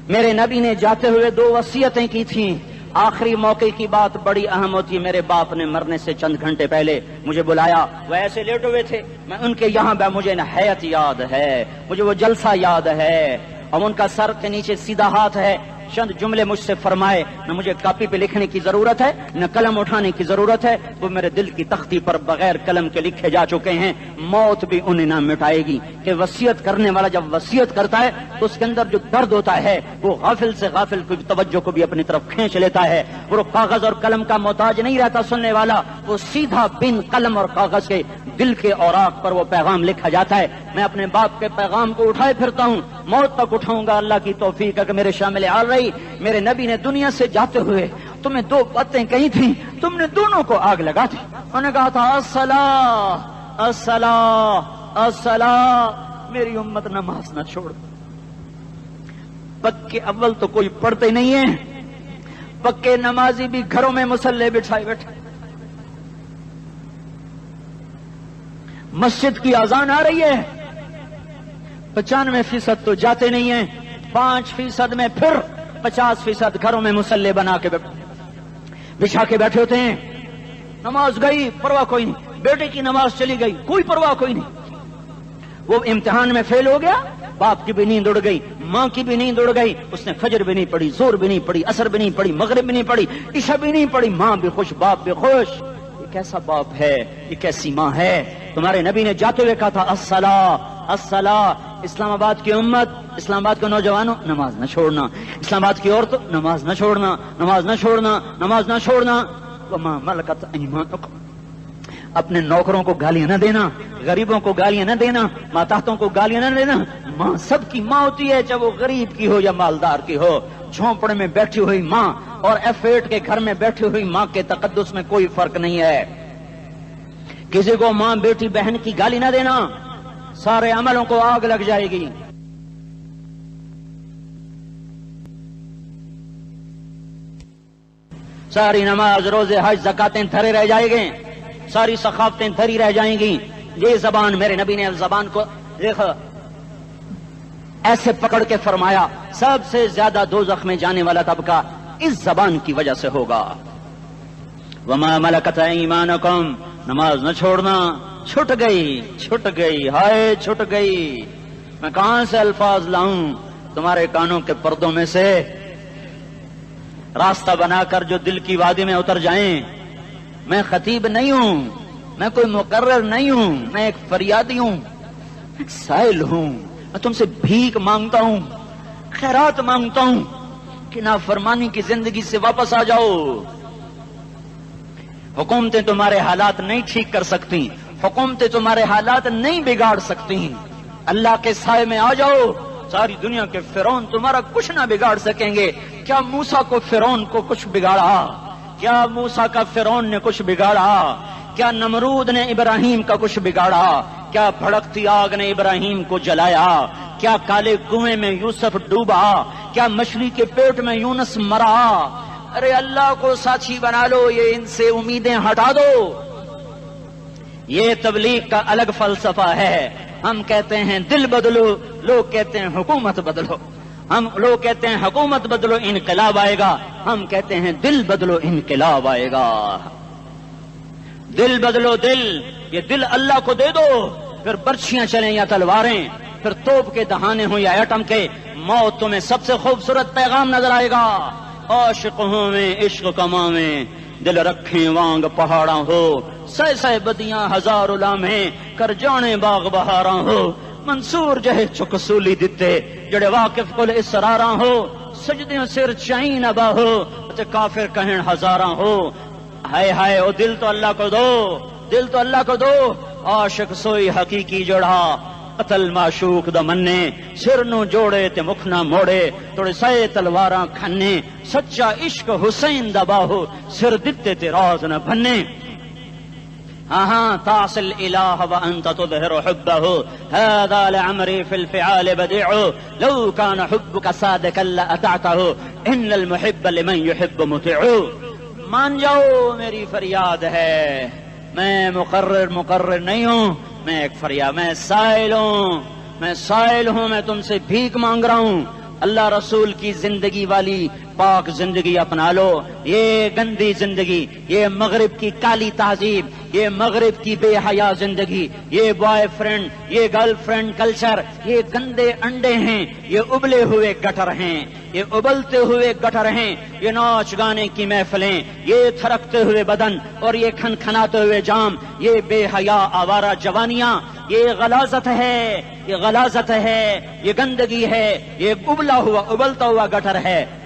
میرے نبی نے جاتے ہوئے 2 وصیتیں کی تھیں، آخری موقع کی بات بڑی اہم ہوتی ہے۔ میرے باپ نے مرنے سے چند گھنٹے پہلے مجھے بلایا، وہ ایسے لیٹے ہوئے تھے، میں ان کے یہاں مجھے نہایت یاد ہے، مجھے وہ جلسہ یاد ہے، اور ان کا سر کے نیچے سیدھا ہاتھ ہے۔ چند جملے مجھ سے فرمائے، نہ مجھے کاپی پہ لکھنے کی ضرورت ہے نہ قلم اٹھانے کی ضرورت ہے، وہ میرے دل کی تختی پر بغیر قلم کے لکھے جا چکے ہیں، موت بھی انہیں نہ مٹائے گی۔ کہ وصیت کرنے والا جب وصیت کرتا ہے تو اس کے اندر جو درد ہوتا ہے وہ غافل سے غافل کی توجہ کو بھی اپنی طرف کھینچ لیتا ہے۔ وہ کاغذ اور قلم کا محتاج نہیں رہتا سننے والا، وہ سیدھا بن قلم اور کاغذ کے دل کے اوراق پر وہ پیغام لکھا جاتا ہے۔ میں اپنے باپ کے پیغام کو اٹھائے پھرتا ہوں، موت تک اٹھاؤں گا، اللہ کی توفیق ہے کہ میرے شامل حال رہی۔ میرے نبی نے دنیا سے جاتے ہوئے تمہیں دو باتیں کہی تھیں، تم نے دونوں کو آگ لگا دی۔ انہوں نے کہا تھا الصلاۃ الصلاۃ الصلاۃ، میری امت نماز نہ چھوڑ۔ پکے اول تو کوئی پڑھتے نہیں ہے، پکے نمازی بھی گھروں میں مصلے بٹھائے بیٹھے۔ مسجد کی اذان آ رہی ہے، 95% تو جاتے نہیں ہیں، 5% میں پھر 50% گھروں میں مصلے بنا کے بچھا کے بیٹھے ہوتے ہیں۔ نماز گئی پرواہ کوئی نہیں، بیٹے کی نماز چلی گئی کوئی پرواہ کوئی نہیں۔ وہ امتحان میں فیل ہو گیا، باپ کی بھی نیند اڑ گئی، ماں کی بھی نیند اڑ گئی، اس نے فجر بھی نہیں پڑھی، زور بھی نہیں پڑھی، عصر بھی نہیں پڑھی، مغرب بھی نہیں پڑھی، عشاء بھی نہیں پڑھی، ماں بھی خوش باپ بھی خوش۔ یہ کیسا باپ ہے، یہ کیسی ماں ہے؟ تمہارے نبی نے جاتے ہوئے کہا تھا الصلاۃ الصلاۃ۔ اسلام آباد کی امت، اسلام آباد کے نوجوانوں، نماز نہ چھوڑنا، اسلام آباد کی عورتوں، نماز نہ چھوڑنا، نماز نہ چھوڑنا، نماز نہ چھوڑنا۔ وما ملکت ایمانکم، اپنے نوکروں کو گالیاں نہ دینا، غریبوں کو گالیاں نہ دینا، ماتحتوں کو گالیاں نہ دینا۔ ماں سب کی ماں ہوتی ہے، چاہے وہ غریب کی ہو یا مالدار کی ہو۔ جھونپڑے میں بیٹھی ہوئی ماں اور F8 کے گھر میں بیٹھی ہوئی ماں کے تقدس میں کوئی فرق نہیں ہے۔ کسی کو ماں بیٹی بہن کی گالی نہ دینا، سارے عملوں کو آگ لگ جائے گی۔ ساری نماز روزے حج زکاتیں دھرے رہ جائیں گے، ساری ثقافتیں دھری رہ جائیں گی۔ یہ زبان، میرے نبی نے زبان کو دیکھو ایسے پکڑ کے فرمایا سب سے زیادہ دوزخ میں جانے والا طبقہ اس زبان کی وجہ سے ہوگا۔ وما ملکت ایمانکم، نماز نہ چھوڑنا۔ چھٹ گئی ہائے چھٹ گئی۔ میں کہاں سے الفاظ لاؤں تمہارے کانوں کے پردوں میں سے، راستہ بنا کر جو دل کی وادی میں اتر جائیں۔ میں خطیب نہیں ہوں، میں کوئی مقرر نہیں ہوں، میں ایک فریادی ہوں، ایک سائل ہوں۔ میں تم سے بھیک مانگتا ہوں، خیرات مانگتا ہوں کہ نافرمانی کی زندگی سے واپس آ جاؤ۔ حکومتیں تمہارے حالات نہیں ٹھیک کر سکتی، حکومتیں تمہارے حالات نہیں بگاڑ سکتی۔ اللہ کے سائے میں آ جاؤ، ساری دنیا کے فرعون تمہارا کچھ نہ بگاڑ سکیں گے۔ کیا موسیٰ کو فرعون کو کچھ بگاڑا؟ کیا موسیٰ کا فرعون نے کچھ بگاڑا؟ کیا نمرود نے ابراہیم کا کچھ بگاڑا؟ کیا بھڑکتی آگ نے ابراہیم کو جلایا؟ کیا کالے کنویں میں یوسف ڈوبا؟ کیا مچھلی کے پیٹ میں یونس مرا؟ ارے اللہ کو ساتھی بنا لو، یہ ان سے امیدیں ہٹا دو۔ یہ تبلیغ کا الگ فلسفہ ہے۔ ہم کہتے ہیں دل بدلو، لوگ کہتے ہیں حکومت بدلو۔ لوگ کہتے ہیں حکومت بدلو انقلاب آئے گا، ہم کہتے ہیں دل بدلو انقلاب آئے گا۔ دل بدلو، دل، یہ دل اللہ کو دے دو، پھر برچھیاں چلیں یا تلواریں، پھر توپ کے دہانے ہوں یا ایٹم کے، موت تمہیں سب سے خوبصورت پیغام نظر آئے گا۔ عاشق ہوں میں عشق کماں میں، دل رکھیں وانگ پہاڑاں ہو، سہ بدیاں ہزار لامہیں، کر جانے باغ بہاراں ہو، منصور جہے چک سولی دتے، جڑے واقف کل اسراراں ہو، سجدیوں سر چائیں نبا ہو، تے کافر کہیں ہزاراں ہو۔ ہائے ہائے او دل تو اللہ کو دو، دل تو اللہ کو دو۔ عاشق سوئی حقیقی جڑا، قتل معشوق دا مننے، سر نو جوڑے تے مکھ نہ موڑے، توڑے سائے تلواراں کھنے، سچا عشق حسین دا باہو، سر دتے تے راز نہ بھنے۔ تعصي الإله وأنت تظهر حبه، هذا لعمري في الفعال بديع، لو كان حبك صادقا لأطعته، إن المحب لمن يحب مطيع۔ مان جاؤ میری فریاد ہے، میں مقرر نہیں ہوں، میں ایک فریاد، میں سائل ہوں، میں تم سے بھیک مانگ رہا ہوں۔ اللہ رسول کی زندگی والی پاک زندگی اپنا لو۔ یہ گندی زندگی، یہ مغرب کی کالی تہذیب، یہ مغرب کی بے حیا زندگی، یہ بوائے فرینڈ، یہ گرل فرینڈ کلچر، یہ گندے انڈے ہیں، یہ ابلے ہوئے گٹر ہیں، یہ ابلتے ہوئے گٹر ہیں، یہ ناچ گانے کی محفلیں، یہ تھرکتے ہوئے بدن اور یہ کھنکھناتے ہوئے جام، یہ بے حیا آوارہ جوانیاں، یہ غلاظت ہے، یہ غلاظت ہے، یہ گندگی ہے، یہ ابلتا ہوا گٹر ہے۔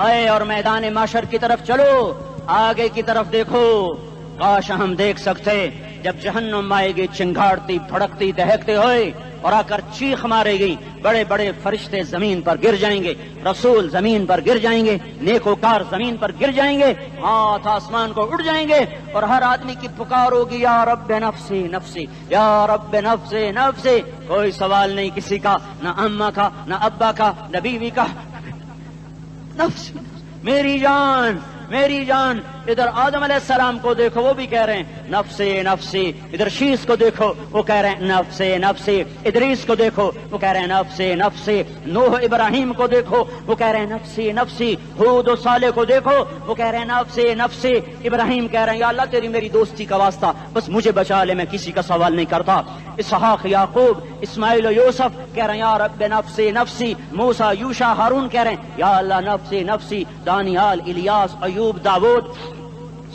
آئے اور میدان معاشر کی طرف چلو، آگے کی طرف دیکھو۔ کاش ہم دیکھ سکتے جب جہنم آئے گی چنگاڑتی بھڑکتی دہکتے ہوئے اور آ کر چیخ مارے گی، بڑے بڑے فرشتے زمین پر گر جائیں گے، رسول زمین پر گر جائیں گے، نیکوکار زمین پر گر جائیں گے، ہاتھ آسمان کو اڑ جائیں گے، اور ہر آدمی کی پکار ہوگی یا رب نفسی نفسی، یا رب نفسی نفسی۔ کوئی سوال نہیں کسی کا، نہ اماں کا، نہ ابا کا، نہ بیوی کا، نفسی میری جان میری جان۔ ادھر آدم علیہ السلام کو دیکھو، وہ بھی کہہ رہے ہیں نفسی نفسی۔ ادھر شیس کو دیکھو، وہ کہہ رہے ہیں نفسی نفسی۔ ادریس کو دیکھو، وہ کہہ رہے ہیں نفسی نفسی۔ نوح ابراہیم کو دیکھو، وہ کہہ رہے ہیں نفسی نفسی۔ ہود و صالح کو دیکھو، وہ کہہ رہے ہیں نفسی نفسی۔ ابراہیم کہہ رہے ہیں یا اللہ تیری میری دوستی کا واسطہ، بس مجھے بچا لے، میں کسی کا سوال نہیں کرتا۔ اسحاق، یعقوب، اسماعیل و یوسف کہہ رہے ہیں یا رب نفسی نفسی۔ موسیٰ، یوشع، ہارون کہہ رہے ہیں یا اللہ نفسی نفسی۔ دانیال، الیاس، ایوب، داؤد،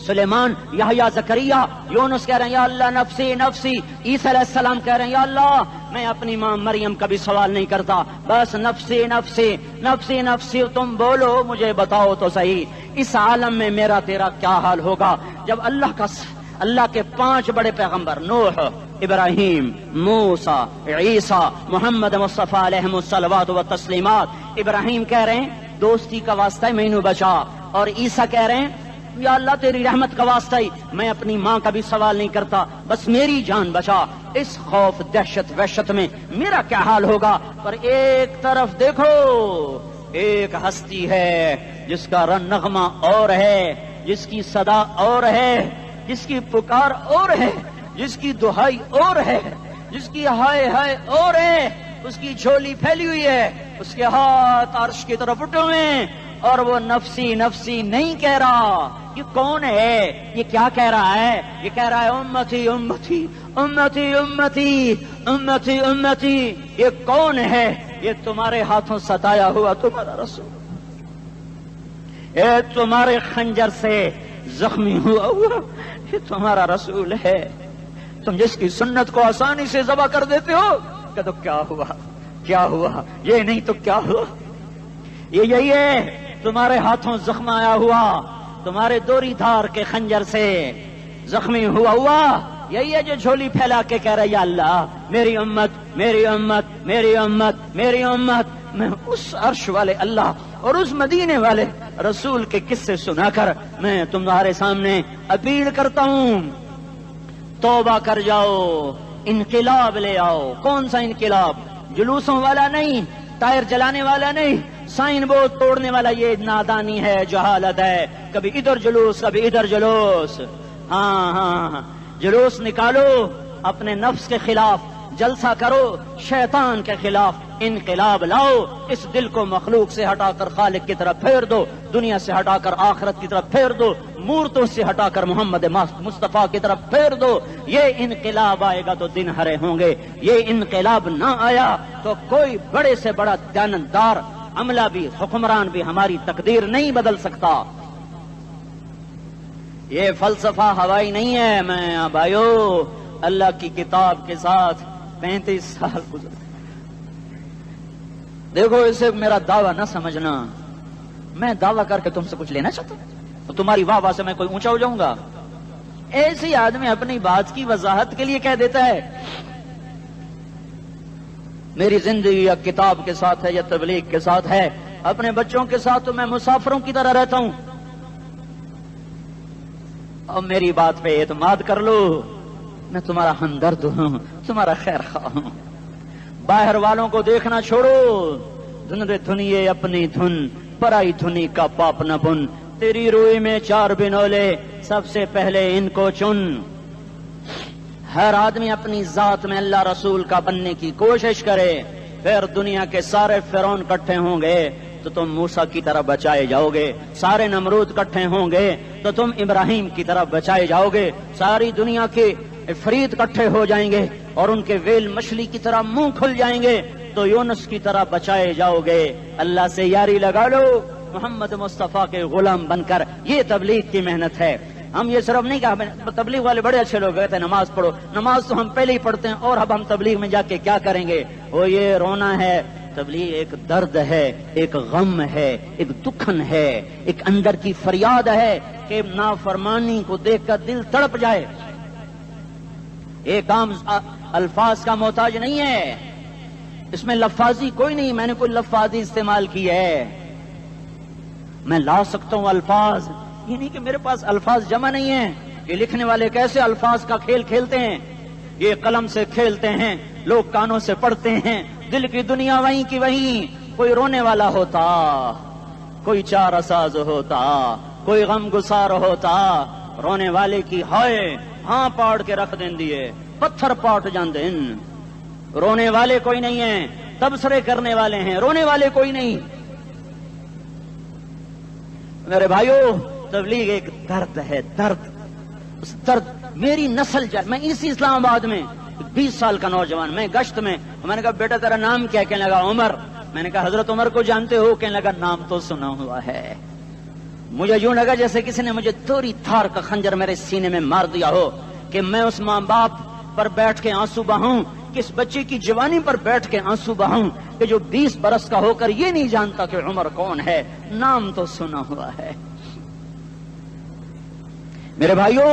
سلیمان، یحییٰ، زکریا، یونس کہہ رہے ہیں یا اللہ نفسی نفسی۔ عیسیٰ علیہ السلام کہہ رہے ہیں یا اللہ میں اپنی ماں مریم کا بھی سوال نہیں کرتا، بس نفسی نفسی نفسی نفسی۔ تم بولو، مجھے بتاؤ تو صحیح اس عالم میں میرا تیرا کیا حال ہوگا جب اللہ کے 5 بڑے پیغمبر نوح، ابراہیم، موسیٰ، عیسیٰ، محمد مصطفیٰ علیہ الصلوات و تسلیمات۔ ابراہیم کہہ رہے ہیں دوستی کا واسطہ ہے مینوں بچا، اور عیسیٰ کہہ رہے ہیں یا اللہ تیری رحمت کا واسطہ ہی میں اپنی ماں کا بھی سوال نہیں کرتا، بس میری جان بچا۔ اس خوف دہشت وحشت میں میرا کیا حال ہوگا؟ پر ایک طرف دیکھو، ایک ہستی ہے جس کا نغمہ اور ہے، جس کی صدا اور ہے، جس کی پکار اور ہے، جس کی دہائی اور ہے، جس کی ہائے ہائے اور ہے۔ اس کی جھولی پھیلی ہوئی ہے، اس کے ہاتھ عرش کی طرف اٹھے ہوئے ہیں، اور وہ نفسی نفسی نہیں کہہ رہا۔ یہ کون ہے؟ یہ کیا کہہ رہا ہے؟ یہ کہہ رہا ہے امتی امتی امتی امتی امتی امتی۔ یہ کون ہے؟ یہ تمہارے ہاتھوں ستایا ہوا تمہارا رسول، یہ تمہارے خنجر سے زخمی ہوا یہ تمہارا رسول ہے۔ تم جس کی سنت کو آسانی سے ذبح کر دیتے ہو، کہ تو کیا ہوا کیا ہوا، یہ نہیں تو کیا ہوا۔ یہ یہی ہے تمہارے ہاتھوں زخم آیا ہوا، تمہارے دوری دھار کے خنجر سے زخمی ہوا، یہی ہے جو جھولی پھیلا کے کہہ رہا ہے یا اللہ میری امت میری امت میری امت میری امت۔ میں اس عرش والے اللہ اور اس مدینے والے رسول کے قصے سنا کر میں تمہارے سامنے اپیل کرتا ہوں، توبہ کر جاؤ، انقلاب لے آؤ۔ کون سا انقلاب؟ جلوسوں والا نہیں، ٹائر جلانے والا نہیں، سائن بورڈ توڑنے والا، یہ نادانی ہے، جہالت ہے۔ کبھی ادھر جلوس کبھی ادھر جلوس۔ ہاں جلوس نکالو اپنے نفس کے خلاف، جلسہ کرو شیطان کے خلاف، انقلاب لاؤ۔ اس دل کو مخلوق سے ہٹا کر خالق کی طرف پھیر دو، دنیا سے ہٹا کر آخرت کی طرف پھیر دو، مورتوں سے ہٹا کر محمد مصطفیٰ کی طرف پھیر دو۔ یہ انقلاب آئے گا تو دن ہرے ہوں گے، یہ انقلاب نہ آیا تو کوئی بڑے سے بڑا دیانتدار عملہ بھی، حکمران بھی ہماری تقدیر نہیں بدل سکتا۔ یہ فلسفہ ہوائی نہیں ہے۔ میں بھائیو اللہ کی کتاب کے ساتھ 35 سال گزرے، دیکھو اسے میرا دعویٰ نہ سمجھنا، میں دعویٰ کر کے تم سے کچھ لینا چاہتا ہوں تو تمہاری واہ واہ سے میں کوئی اونچا ہو جاؤں گا؟ ایسی آدمی اپنی بات کی وضاحت کے لیے کہہ دیتا ہے میری زندگی یا کتاب کے ساتھ ہے یا تبلیغ کے ساتھ ہے، اپنے بچوں کے ساتھ تو میں مسافروں کی طرح رہتا ہوں، اور میری بات پہ اعتماد کر لو، میں تمہارا ہمدرد ہوں، تمہارا خیر خواہ ہوں۔ باہر والوں کو دیکھنا چھوڑو، دھن رے دھنیے اپنی دھن، پرائی دھنی کا پاپ نہ بن، تیری روئی میں 4 بنولے، سب سے پہلے ان کو چن۔ ہر آدمی اپنی ذات میں اللہ رسول کا بننے کی کوشش کرے، پھر دنیا کے سارے فرعون کٹھے ہوں گے تو تم موسیٰ کی طرح بچائے جاؤ گے، سارے نمرود کٹھے ہوں گے تو تم ابراہیم کی طرح بچائے جاؤ گے، ساری دنیا کے افریت کٹھے ہو جائیں گے اور ان کے ویل مچھلی کی طرح منہ کھل جائیں گے تو یونس کی طرح بچائے جاؤ گے۔ اللہ سے یاری لگا لو، محمد مصطفیٰ کے غلام بن کر، یہ تبلیغ کی محنت ہے۔ ہم یہ صرف نہیں کہا، تبلیغ والے بڑے اچھے لوگ کہتے ہیں نماز پڑھو، نماز تو ہم پہلے ہی پڑھتے ہیں، اور اب ہم تبلیغ میں جا کے کیا کریں گے؟ وہ یہ رونا ہے تبلیغ ایک درد ہے، ایک غم ہے، ایک دکھن ہے، ایک اندر کی فریاد ہے کہ نافرمانی کو دیکھ کر دل تڑپ جائے. ایک عام الفاظ کا محتاج نہیں ہے، اس میں لفاظی کوئی نہیں. میں نے کوئی لفاظی استعمال کی ہے، میں لا سکتا ہوں الفاظ، یہ نہیں کہ میرے پاس الفاظ جمع نہیں ہیں. یہ لکھنے والے کیسے الفاظ کا کھیل کھیلتے ہیں، یہ قلم سے کھیلتے ہیں، لوگ کانوں سے پڑھتے ہیں. دل کی دنیا وہیں کی وہیں. کوئی رونے والا ہوتا، کوئی چارہ ساز ہوتا، کوئی غم گسار ہوتا. رونے والے کی ہائے ہاں پاڑ کے رکھ دیں دیے، پتھر پاٹ جان دیں. رونے والے کوئی نہیں ہیں، تبصرے کرنے والے ہیں، رونے والے کوئی نہیں. میرے بھائیو، تبلیغ ایک درد ہے، درد. اس درد میری نسل جائے. میں اسی اسلام آباد میں 20 سال کا نوجوان، میں گشت میں نے کہا بیٹا تیرا نام کیا؟ کہنے لگا عمر. میں نے کہا حضرت عمر کو جانتے ہو؟ کہنے لگا نام تو سنا ہوا ہے. مجھے یوں لگا جیسے کسی نے مجھے دوری تھار کا خنجر میرے سینے میں مار دیا ہو کہ میں اس ماں باپ پر بیٹھ کے آنسو بہاؤں، کس بچے کی جوانی پر بیٹھ کے آنسو بہاؤں کہ جو 20 برس کا ہو کر یہ نہیں جانتا کہ عمر کون ہے. نام تو سنا ہوا ہے. میرے بھائیو،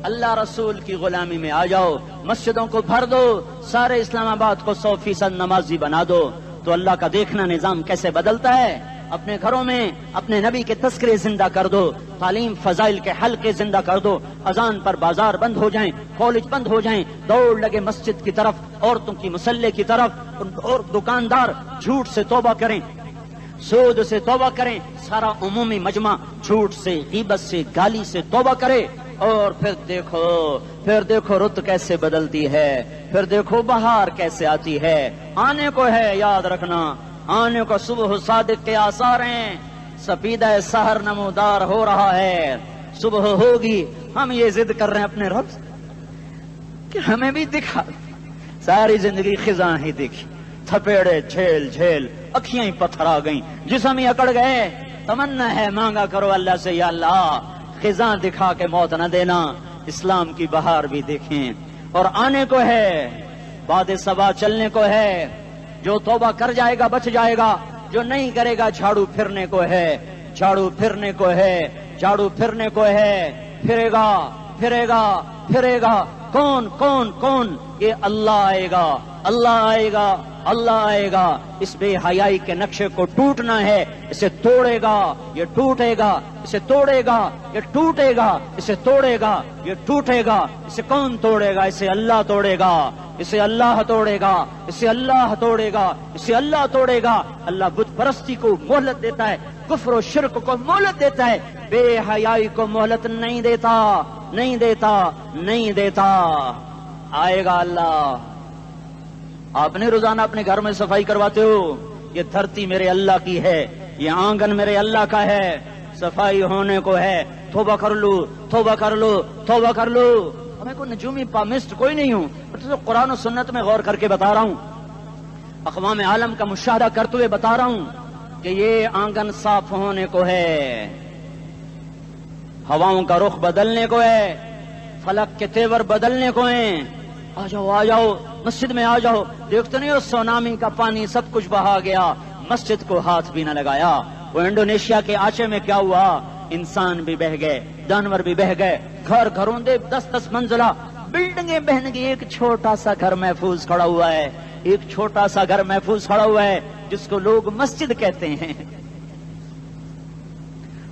اللہ رسول کی غلامی میں آ جاؤ، مسجدوں کو بھر دو، سارے اسلام آباد کو 100% نمازی بنا دو، تو اللہ کا دیکھنا نظام کیسے بدلتا ہے. اپنے گھروں میں اپنے نبی کے تذکرے زندہ کر دو، تعلیم فضائل کے حلقے زندہ کر دو. اذان پر بازار بند ہو جائیں، کالج بند ہو جائیں، دوڑ لگے مسجد کی طرف، عورتوں کی مصلے کی طرف. اور دکاندار جھوٹ سے توبہ کریں، سود سے توبہ کریں. سارا عمومی مجمع جھوٹ سے، غیبت سے، گالی سے توبہ کرے. اور پھر دیکھو رت کیسے بدلتی ہے، پھر دیکھو بہار کیسے آتی ہے. آنے کو ہے، یاد رکھنا، آنے کو صبح صادق کے آثار ہیں. سپیدہ سحر نمودار ہو رہا ہے، صبح ہوگی. ہم یہ ضد کر رہے ہیں اپنے رب کہ ہمیں بھی دکھا. ساری زندگی خزاں ہی دکھی، تھپیڑے جھیل جھیل، اکھیاں ہی پتھر آ گئیں، جسم ہی اکڑ گئے. تمنا ہے مانگا کرو اللہ سے، یا اللہ خزاں دکھا کے موت نہ دینا، اسلام کی بہار بھی دیکھیں. اور آنے کو ہے، باد صبا چلنے کو ہے. جو توبہ کر جائے گا بچ جائے گا، جو نہیں کرے گا جھاڑو پھرنے کو ہے، جھاڑو پھرنے کو ہے، جھاڑو پھرنے کو ہے. پھرے گا پھرے گا پھرے گا. کون کون کون؟ یہ اللہ آئے گا، اللہ آئے گا، اللہ آئے گا. اس بے حیائی کے نقشے کو ٹوٹنا ہے. اسے توڑے گا، یہ ٹوٹے گا. اسے توڑے گا، یہ ٹوٹے گا. اسے توڑے گا، یہ ٹوٹے گا. اسے کون توڑے گا؟ اسے اللہ توڑے گا، اسے اللہ توڑے گا، اسے اللہ توڑے گا، اسے اللہ توڑے گا. اللہ بت پرستی کو مہلت دیتا ہے، کفر و شرک کو مہلت دیتا ہے، بے حیائی کو مہلت نہیں دیتا، نہیں دیتا، نہیں دیتا. آئے گا اللہ. آپ نے روزانہ اپنے گھر میں صفائی کرواتے ہو. یہ دھرتی میرے اللہ کی ہے، یہ آنگن میرے اللہ کا ہے، صفائی ہونے کو ہے. توبہ کر لو، توبہ کر لو، توبہ کر لو. میں کوئی نجومی پامسٹ کوئی نہیں ہوں، تو قرآن و سنت میں غور کر کے بتا رہا ہوں، اقوام عالم کا مشاہدہ کرتے ہوئے بتا رہا ہوں کہ یہ آنگن صاف ہونے کو ہے، ہواؤں کا رخ بدلنے کو ہے، فلک کے تیور بدلنے کو ہیں. آ جاؤ آ جاؤ، مسجد میں آ جاؤ. دیکھتے نہیں ہو سونامی کا پانی سب کچھ بہا گیا، مسجد کو ہاتھ بھی نہ لگایا. وہ انڈونیشیا کے آچے میں کیا ہوا؟ انسان بھی بہ گئے، جانور بھی بہ گئے. گھر گھروں دے 10-10 منزلہ بلڈنگیں بہن گئی. ایک چھوٹا سا گھر محفوظ کھڑا ہوا ہے، ایک چھوٹا سا گھر محفوظ کھڑا ہوا ہے جس کو لوگ مسجد کہتے ہیں.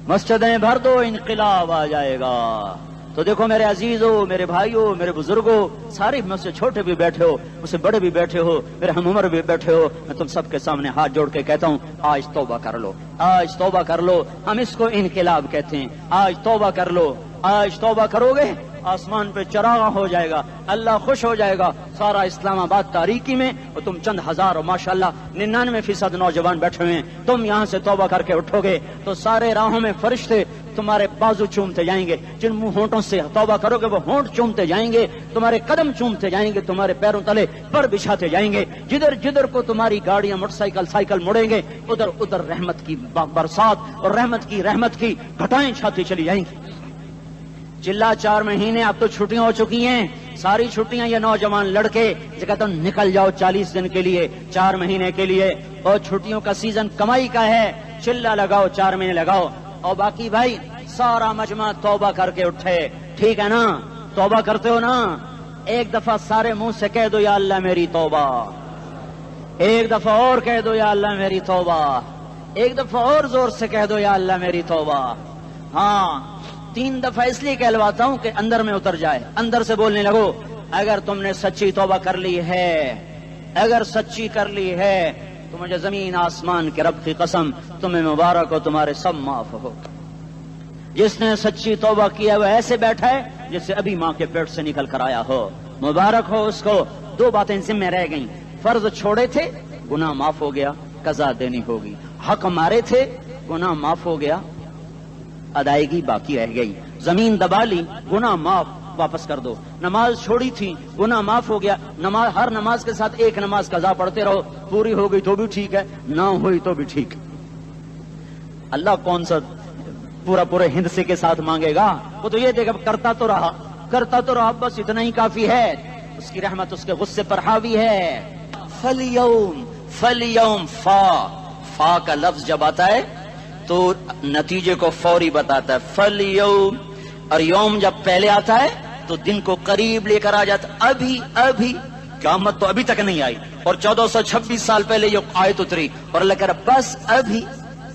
مسجدیں بھر دو، انقلاب آ جائے گا. تو دیکھو میرے عزیزوں، میرے بھائیوں، میرے بزرگوں، سارے مجھ سے چھوٹے بھی بیٹھے ہو، مجھ سے بڑے بھی بیٹھے ہو، میرے ہم عمر بھی بیٹھے ہو. میں تم سب کے سامنے ہاتھ جوڑ کے کہتا ہوں، آج توبہ کر لو، آج توبہ کر لو. ہم اس کو انقلاب کہتے ہیں. آج توبہ کر لو. آج توبہ کرو گے، آسمان پہ چراغ ہو جائے گا، اللہ خوش ہو جائے گا. سارا اسلام آباد تاریکی میں، اور تم چند ہزار اور ماشاءاللہ 99% نوجوان بیٹھے ہوئے ہیں. تم یہاں سے توبہ کر کے اٹھو گے تو سارے راہوں میں فرشتے تمہارے بازو چومتے جائیں گے. جن منہ ہونٹوں سے توبہ کرو گے وہ ہونٹ چومتے جائیں گے، تمہارے قدم چومتے جائیں گے، تمہارے پیروں تلے پر بچھاتے جائیں گے. جدھر جدھر کو تمہاری گاڑیاں موٹر سائیکل مڑیں گے، ادھر ادھر رحمت کی برسات اور رحمت کی گھٹائیں چھاتی چلی جائیں گی. چلا 4 مہینے اب تو چھٹیاں ہو چکی ہیں، ساری چھٹیاں یہ نوجوان لڑکے جو کہتے ہیں نکل جاؤ 40 دن کے لیے 4 مہینے کے لیے، اور چھٹیوں کا سیزن کمائی کا ہے، چلا لگاؤ 4 مہینے لگاؤ، اور باقی بھائی سارا مجمع توبہ کر کے اٹھے، ٹھیک ہے نا؟ توبہ کرتے ہو نا؟ ایک دفعہ سارے منہ سے کہہ دو یا اللہ میری توبہ، ایک دفعہ اور کہہ دو یا اللہ میری توبہ، ایک دفعہ اور زور سے کہہ دو یا اللہ میری توبہ۔ ہاں 3 دفعہ اس لیے کہلواتا ہوں کہ اندر میں اتر جائے، اندر سے بولنے لگو اگر تم نے سچی توبہ کر لی ہے، اگر سچی کر لی ہے تو مجھے زمین آسمان کے رب کی قسم تمہیں مبارک ہو، تمہارے سب معاف ہو۔ جس نے سچی توبہ کیا وہ ایسے بیٹھا ہے جسے ابھی ماں کے پیٹ سے نکل کر آیا ہو، مبارک ہو اس کو۔ 2 باتیں ذمہ رہ گئیں، فرض چھوڑے تھے گناہ معاف ہو گیا، قضا دینی ہوگی، حق مارے تھے گناہ معاف ہو گیا، ادائیگی باقی رہ گئی، زمین دبا لی گناہ معاف، واپس کر دو، نماز چھوڑی تھی گناہ معاف ہو گیا، نماز ہر نماز کے ساتھ ایک نماز قضا پڑھتے رہو، پوری ہو گئی تو بھی ٹھیک ہے، نہ ہوئی تو بھی ٹھیک۔ اللہ کون سا پورے ہندسے کے ساتھ مانگے گا؟ وہ تو یہ دیکھا کرتا تو رہا بس اتنا ہی کافی ہے، اس کی رحمت اس کے غصے پر حاوی ہے۔ فَالْيَوْمِ فا کا لفظ جب آتا ہے تو نتیجے کو فوری بتاتا ہے، فَالْيَوْمِ، اور یوم جب پہلے آتا ہے تو دن کو قریب لے کر آ جاتا، ابھی قیامت تو ابھی تک نہیں آئی، اور 1426 سال پہلے یہ آیت اتری، اور اللہ کہہ رہا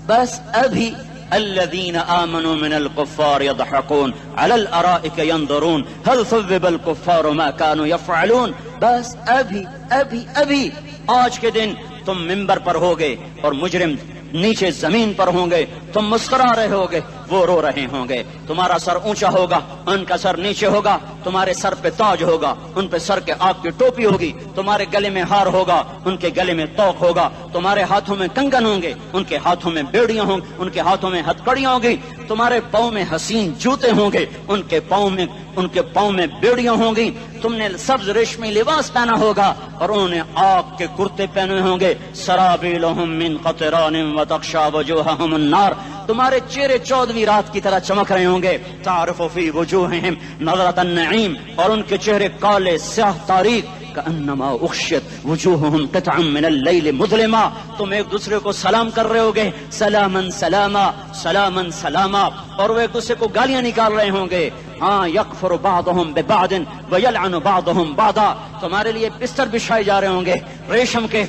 بس ابھی الذين آمنوا من الكفار يضحكون على الارائك ينظرون هل ثوب الكفار ما كانوا يفعلون۔ بس ابھی آج کے دن تم منبر پر ہوگے اور مجرم نیچے زمین پر ہوں گے، تم مسکرا رہے ہوگے، وہ رو رہے ہوں گے، تمہارا سر اونچا ہوگا، ان کا سر نیچے ہوگا، تمہارے سر پہ تاج ہوگا، ان پہ سر کے آگ کی ٹوپی ہوگی، تمہارے گلے میں ہار ہوگا، ان کے گلے میں توق ہوگا، تمہارے ہاتھوں میں کنگن ہوں گے، ان کے ہاتھوں میں بیڑیاں ہوں گی، ان کے ہاتھوں میں ہتکڑیاں ہوں گی، تمہارے پاؤں میں حسین جوتے ہوں گے، ان کے پاؤں میں بیڑیاں ہوں گی، تم نے سبز ریشمی لباس پہنا ہوگا اور انہوں نے آگ کے کرتے پہنے ہوں گے، سرابیلہم من قطران وتغشی وجوہہم النار، تمہارے چہرے 14ویں رات کی طرح چمک رہے ہوں گے، تعرف فی وجوہہم نظرۃ النعیم، اور ان کے چہرے کالے سیاہ تاریک، کأنما اغشیت وجوہہم قطعا من اللیل مظلما، تم ایک دوسرے کو سلام کر رہے ہوگے، سلامن سلاما سلامن سلاما، اور وہ ایک دوسرے کو گالیاں نکال رہے ہوں گے، ہاں یکفر بعضهم ببعض ویلعن بعضهم بعضا، تمہارے لیے بستر بچھائے جا رہے ہوں گے ریشم کے،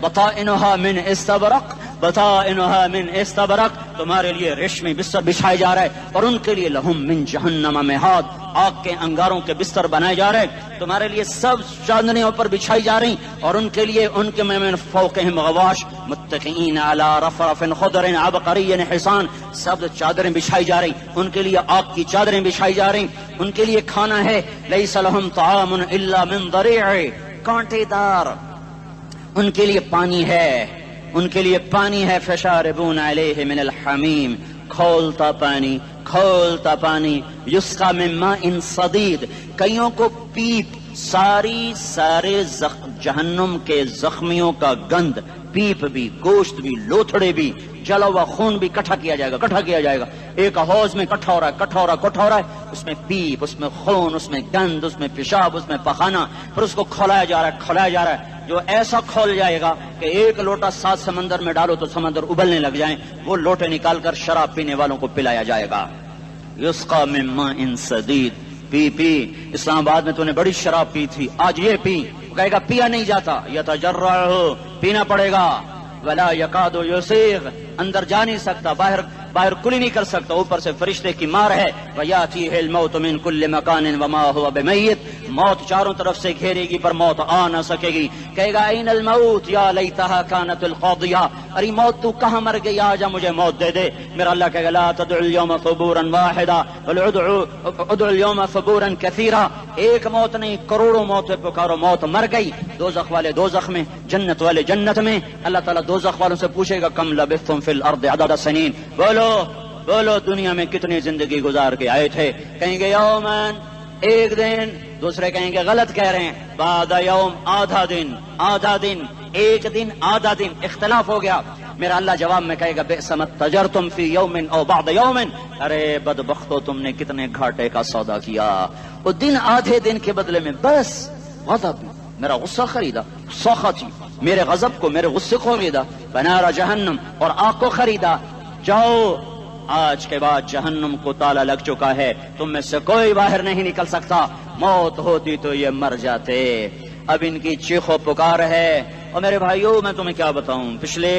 بطائنها من استبرق، بطائنها من استبرق، تمہارے لیے ریشمی بستر بچھائے جا رہے، اور ان کے لیے لہم من جہنم مہاد، آگ کے انگاروں کے بستر بنائے جا رہے، تمہارے لیے سب چادریں پر بچھائی جا رہی، اور ان کے لیے ان کے من فوقہم غواش متکئین علی رفرف خضر عبقری حصان، سب چادریں بچھائی جا رہی، ان کے لیے آگ کی چادریں بچھائی جا رہی، ان کے لیے کھانا ہے، لیس لہم طعام الا من ضریع، کانٹے دار، ان کے لیے پانی ہے، ان کے لیے پانی ہے، فشاربون علیہ من الحمیم، کھولتا پانی، یسقا من ماء صدید، کئیوں کو پیپ، سارے جہنم کے زخمیوں کا گند، پیپ بھی، گوشت بھی، لوتھڑے بھی، جلا ہوا خون بھی کٹھا کیا جائے گا، ایک حوض میں کٹھا ہو رہا ہے، اس میں پیپ، اس میں خون، اس میں گند، اس میں پیشاب، اس میں پخانہ، پھر اس کو کھولایا جا رہا ہے، جو ایسا کھول جائے گا کہ 1 لوٹا 7 سمندر میں ڈالو تو سمندر ابلنے لگ جائیں، وہ لوٹے نکال کر شراب پینے والوں کو پلایا جائے گا، یسقا من ماء صدید، پی، اسلام آباد میں تو نے بڑی شراب پی تھی، آج یہ پی، کہے گا پیا نہیں جاتا، یتجرعہ، پینا پڑے گا، ولا یکاد یسیغ، اندر جا نہیں سکتا، باہر کلی نہیں کر سکتا، اوپر سے فرشتے کی مار ہے، ویاتیہ الموت من کل مکان وما هو بمیت، موت چاروں طرف سے گھیرے گی پر موت آ نہ سکے گی، کہے گا این الموت یا لیتہا کانت القاضیہ، ارے موت تو کہاں مر گئی، آجا مجھے موت دے دے، میرا اللہ کہے گا لا تدعو اليوم ثبورا واحدا بل ادعو اليوم ثبورا کثیرا، ایک موت نہیں کروڑوں موت پکارو، موت مر گئی، دوزخ والے دوزخ میں، جنت والے جنت میں، اللہ تعالیٰ دوزخ والوں سے پوچھے گا کم لبثتم فی الارض عدد سنین، بولو دنیا میں کتنی زندگی گزار کے آئے تھے، کہیں گے یومن، ایک دن، دوسرے کہیں گے غلط کہہ رہے ہیں، بعد یوم، آدھا دن، ایک دن، آدھا دن، اختلاف ہو گیا، میرا اللہ جواب میں کہے گا بئس ما تجرتم فی یوم او بعد یوم، ارے بدبختو تم نے کتنے گھاٹے کا سودا کیا، وہ دن آدھے دن کے بدلے میں بس غضب، میرا غصہ خریدا، سخطی میرے غضب کو، میرے غصے کو خریدا، بنار جہنم اور آگ کو خریدا، جاؤ آج کے بعد جہنم کو تالا لگ چکا ہے، تم میں سے کوئی باہر نہیں نکل سکتا، موت ہوتی تو یہ مر جاتے۔ اب ان کی چیخ و پکار ہے۔ اور میرے بھائیوں میں تمہیں کیا بتاؤں، پچھلے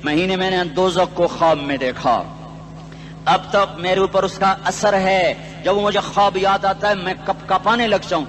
مہینے میں نے دوزخ کو خواب میں دیکھا، اب تک میرے اوپر اس کا اثر ہے، جب وہ مجھے خواب یاد آتا ہے میں کپ کپانے لگ جاؤں،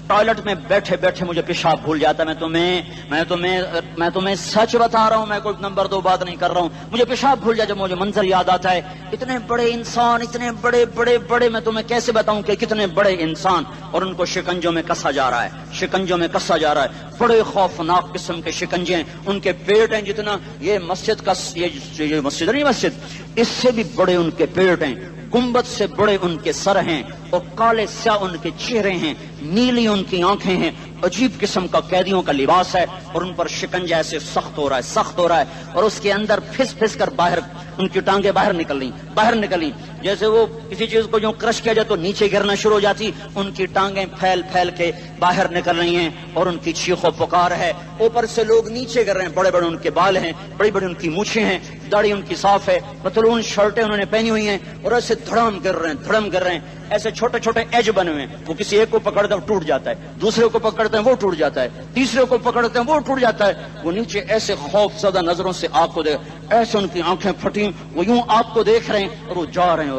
ٹوائلٹ میں بیٹھے بیٹھے مجھے پیشاب بھول جاتا ہے، میں تمہیں سچ بتا رہا ہوں، میں کوئی نمبر 2 بات نہیں کر رہا ہوں، مجھے پیشاب بھول جاتا ہے جب مجھے منظر یاد آتا ہے، اتنے بڑے انسان، اتنے بڑے بڑے بڑے، میں تمہیں کیسے بتاؤں کہ کتنے بڑے انسان، اور ان کو شکنجوں میں کسا جا رہا ہے، شکنجوں میں کسا جا رہا ہے، بڑے خوفناک قسم کے شکنجے ہیں، ان کے پیٹ ہیں جتنا یہ مسجد کا، یہ مسجد نہیں، مسجد اس سے بھی بڑے ان کے پیٹ ہیں، گنبد سے بڑے ان کے سر ہیں، اور کالے سیاہ ان کے چہرے ہیں، نیلی ان کی آنکھیں ہیں، عجیب قسم کا قیدیوں کا لباس ہے، اور ان پر شکنجہ ایسے سخت ہو رہا ہے، سخت ہو رہا ہے، اور اس کے اندر پھس پھس کر باہر ان کی ٹانگیں باہر نکل رہی، جیسے وہ کسی چیز کو جو کرش کیا جائے تو نیچے گرنا شروع ہو جاتی، ان کی ٹانگیں پھیل پھیل کے باہر نکل رہی ہیں، اور ان کی چیخ و پکار ہے، اوپر سے لوگ نیچے گر رہے ہیں، بڑے بڑے ان کے بال ہیں، بڑی بڑی ان کی مونچھیں ہیں، داڑھی ان کی صاف ہے، پتلون شرٹیں انہوں نے پہنی ہوئی ہیں، اور ایسے دھڑم گر رہے ہیں، ایسے چھوٹے چھوٹے ایج بنے ہوئے ہیں، وہ کسی ایک کو پکڑتے ہیں ٹوٹ جاتا ہے، دوسرے کو پکڑتے ہیں وہ ٹوٹ جاتا ہے، تیسرے کو پکڑتے ہیں وہ ٹوٹ جاتا ہے، وہ نیچے ایسے خوف زدہ نظروں سے آگ کو دیکھ، ایسے ان کی آنکھیں پھٹی، وہ یوں آگ کو دیکھ رہے ہیں، اور وہ جا رہے ہیں،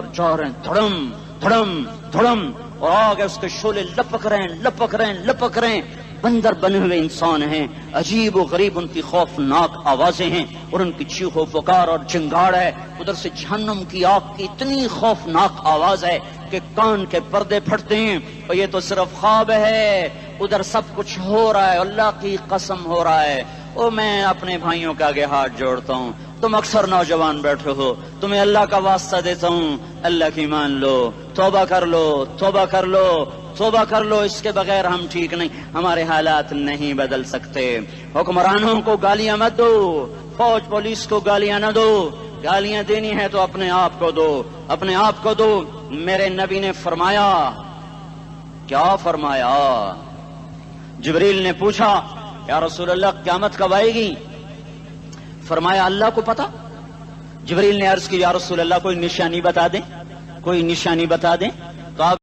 دھڑم دھڑم دھڑم، اور آگے اس کے شعلے لپک رہے ہیں، بندر بنے ہوئے انسان ہیں، عجیب و غریب ان کی خوفناک آوازیں ہیں، اور ان کی چیخ و پکار اور چنگاڑ ہے، ادھر سے جہنم کی آگ کی اتنی خوفناک آواز ہے کہ کان کے پردے پھٹتے ہیں، اور یہ تو صرف خواب ہے، ادھر سب کچھ ہو رہا ہے، اللہ کی قسم ہو رہا ہے۔ اور میں اپنے بھائیوں کے آگے ہاتھ جوڑتا ہوں، تم اکثر نوجوان بیٹھے ہو، تمہیں اللہ کا واسطہ دیتا ہوں، اللہ کی مان لو، توبہ کر لو، اس کے بغیر ہم ٹھیک نہیں، ہمارے حالات نہیں بدل سکتے۔ حکمرانوں کو گالیاں مت دو، فوج پولیس کو گالیاں نہ دو، گالیاں دینی ہے تو اپنے آپ کو دو۔ میرے نبی نے فرمایا، کیا فرمایا؟ جبریل نے پوچھا یا رسول اللہ قیامت کب آئے گی؟ فرمایا اللہ کو پتا۔ جبریل نے عرض کی یا رسول اللہ کوئی نشانی بتا دیں تو آپ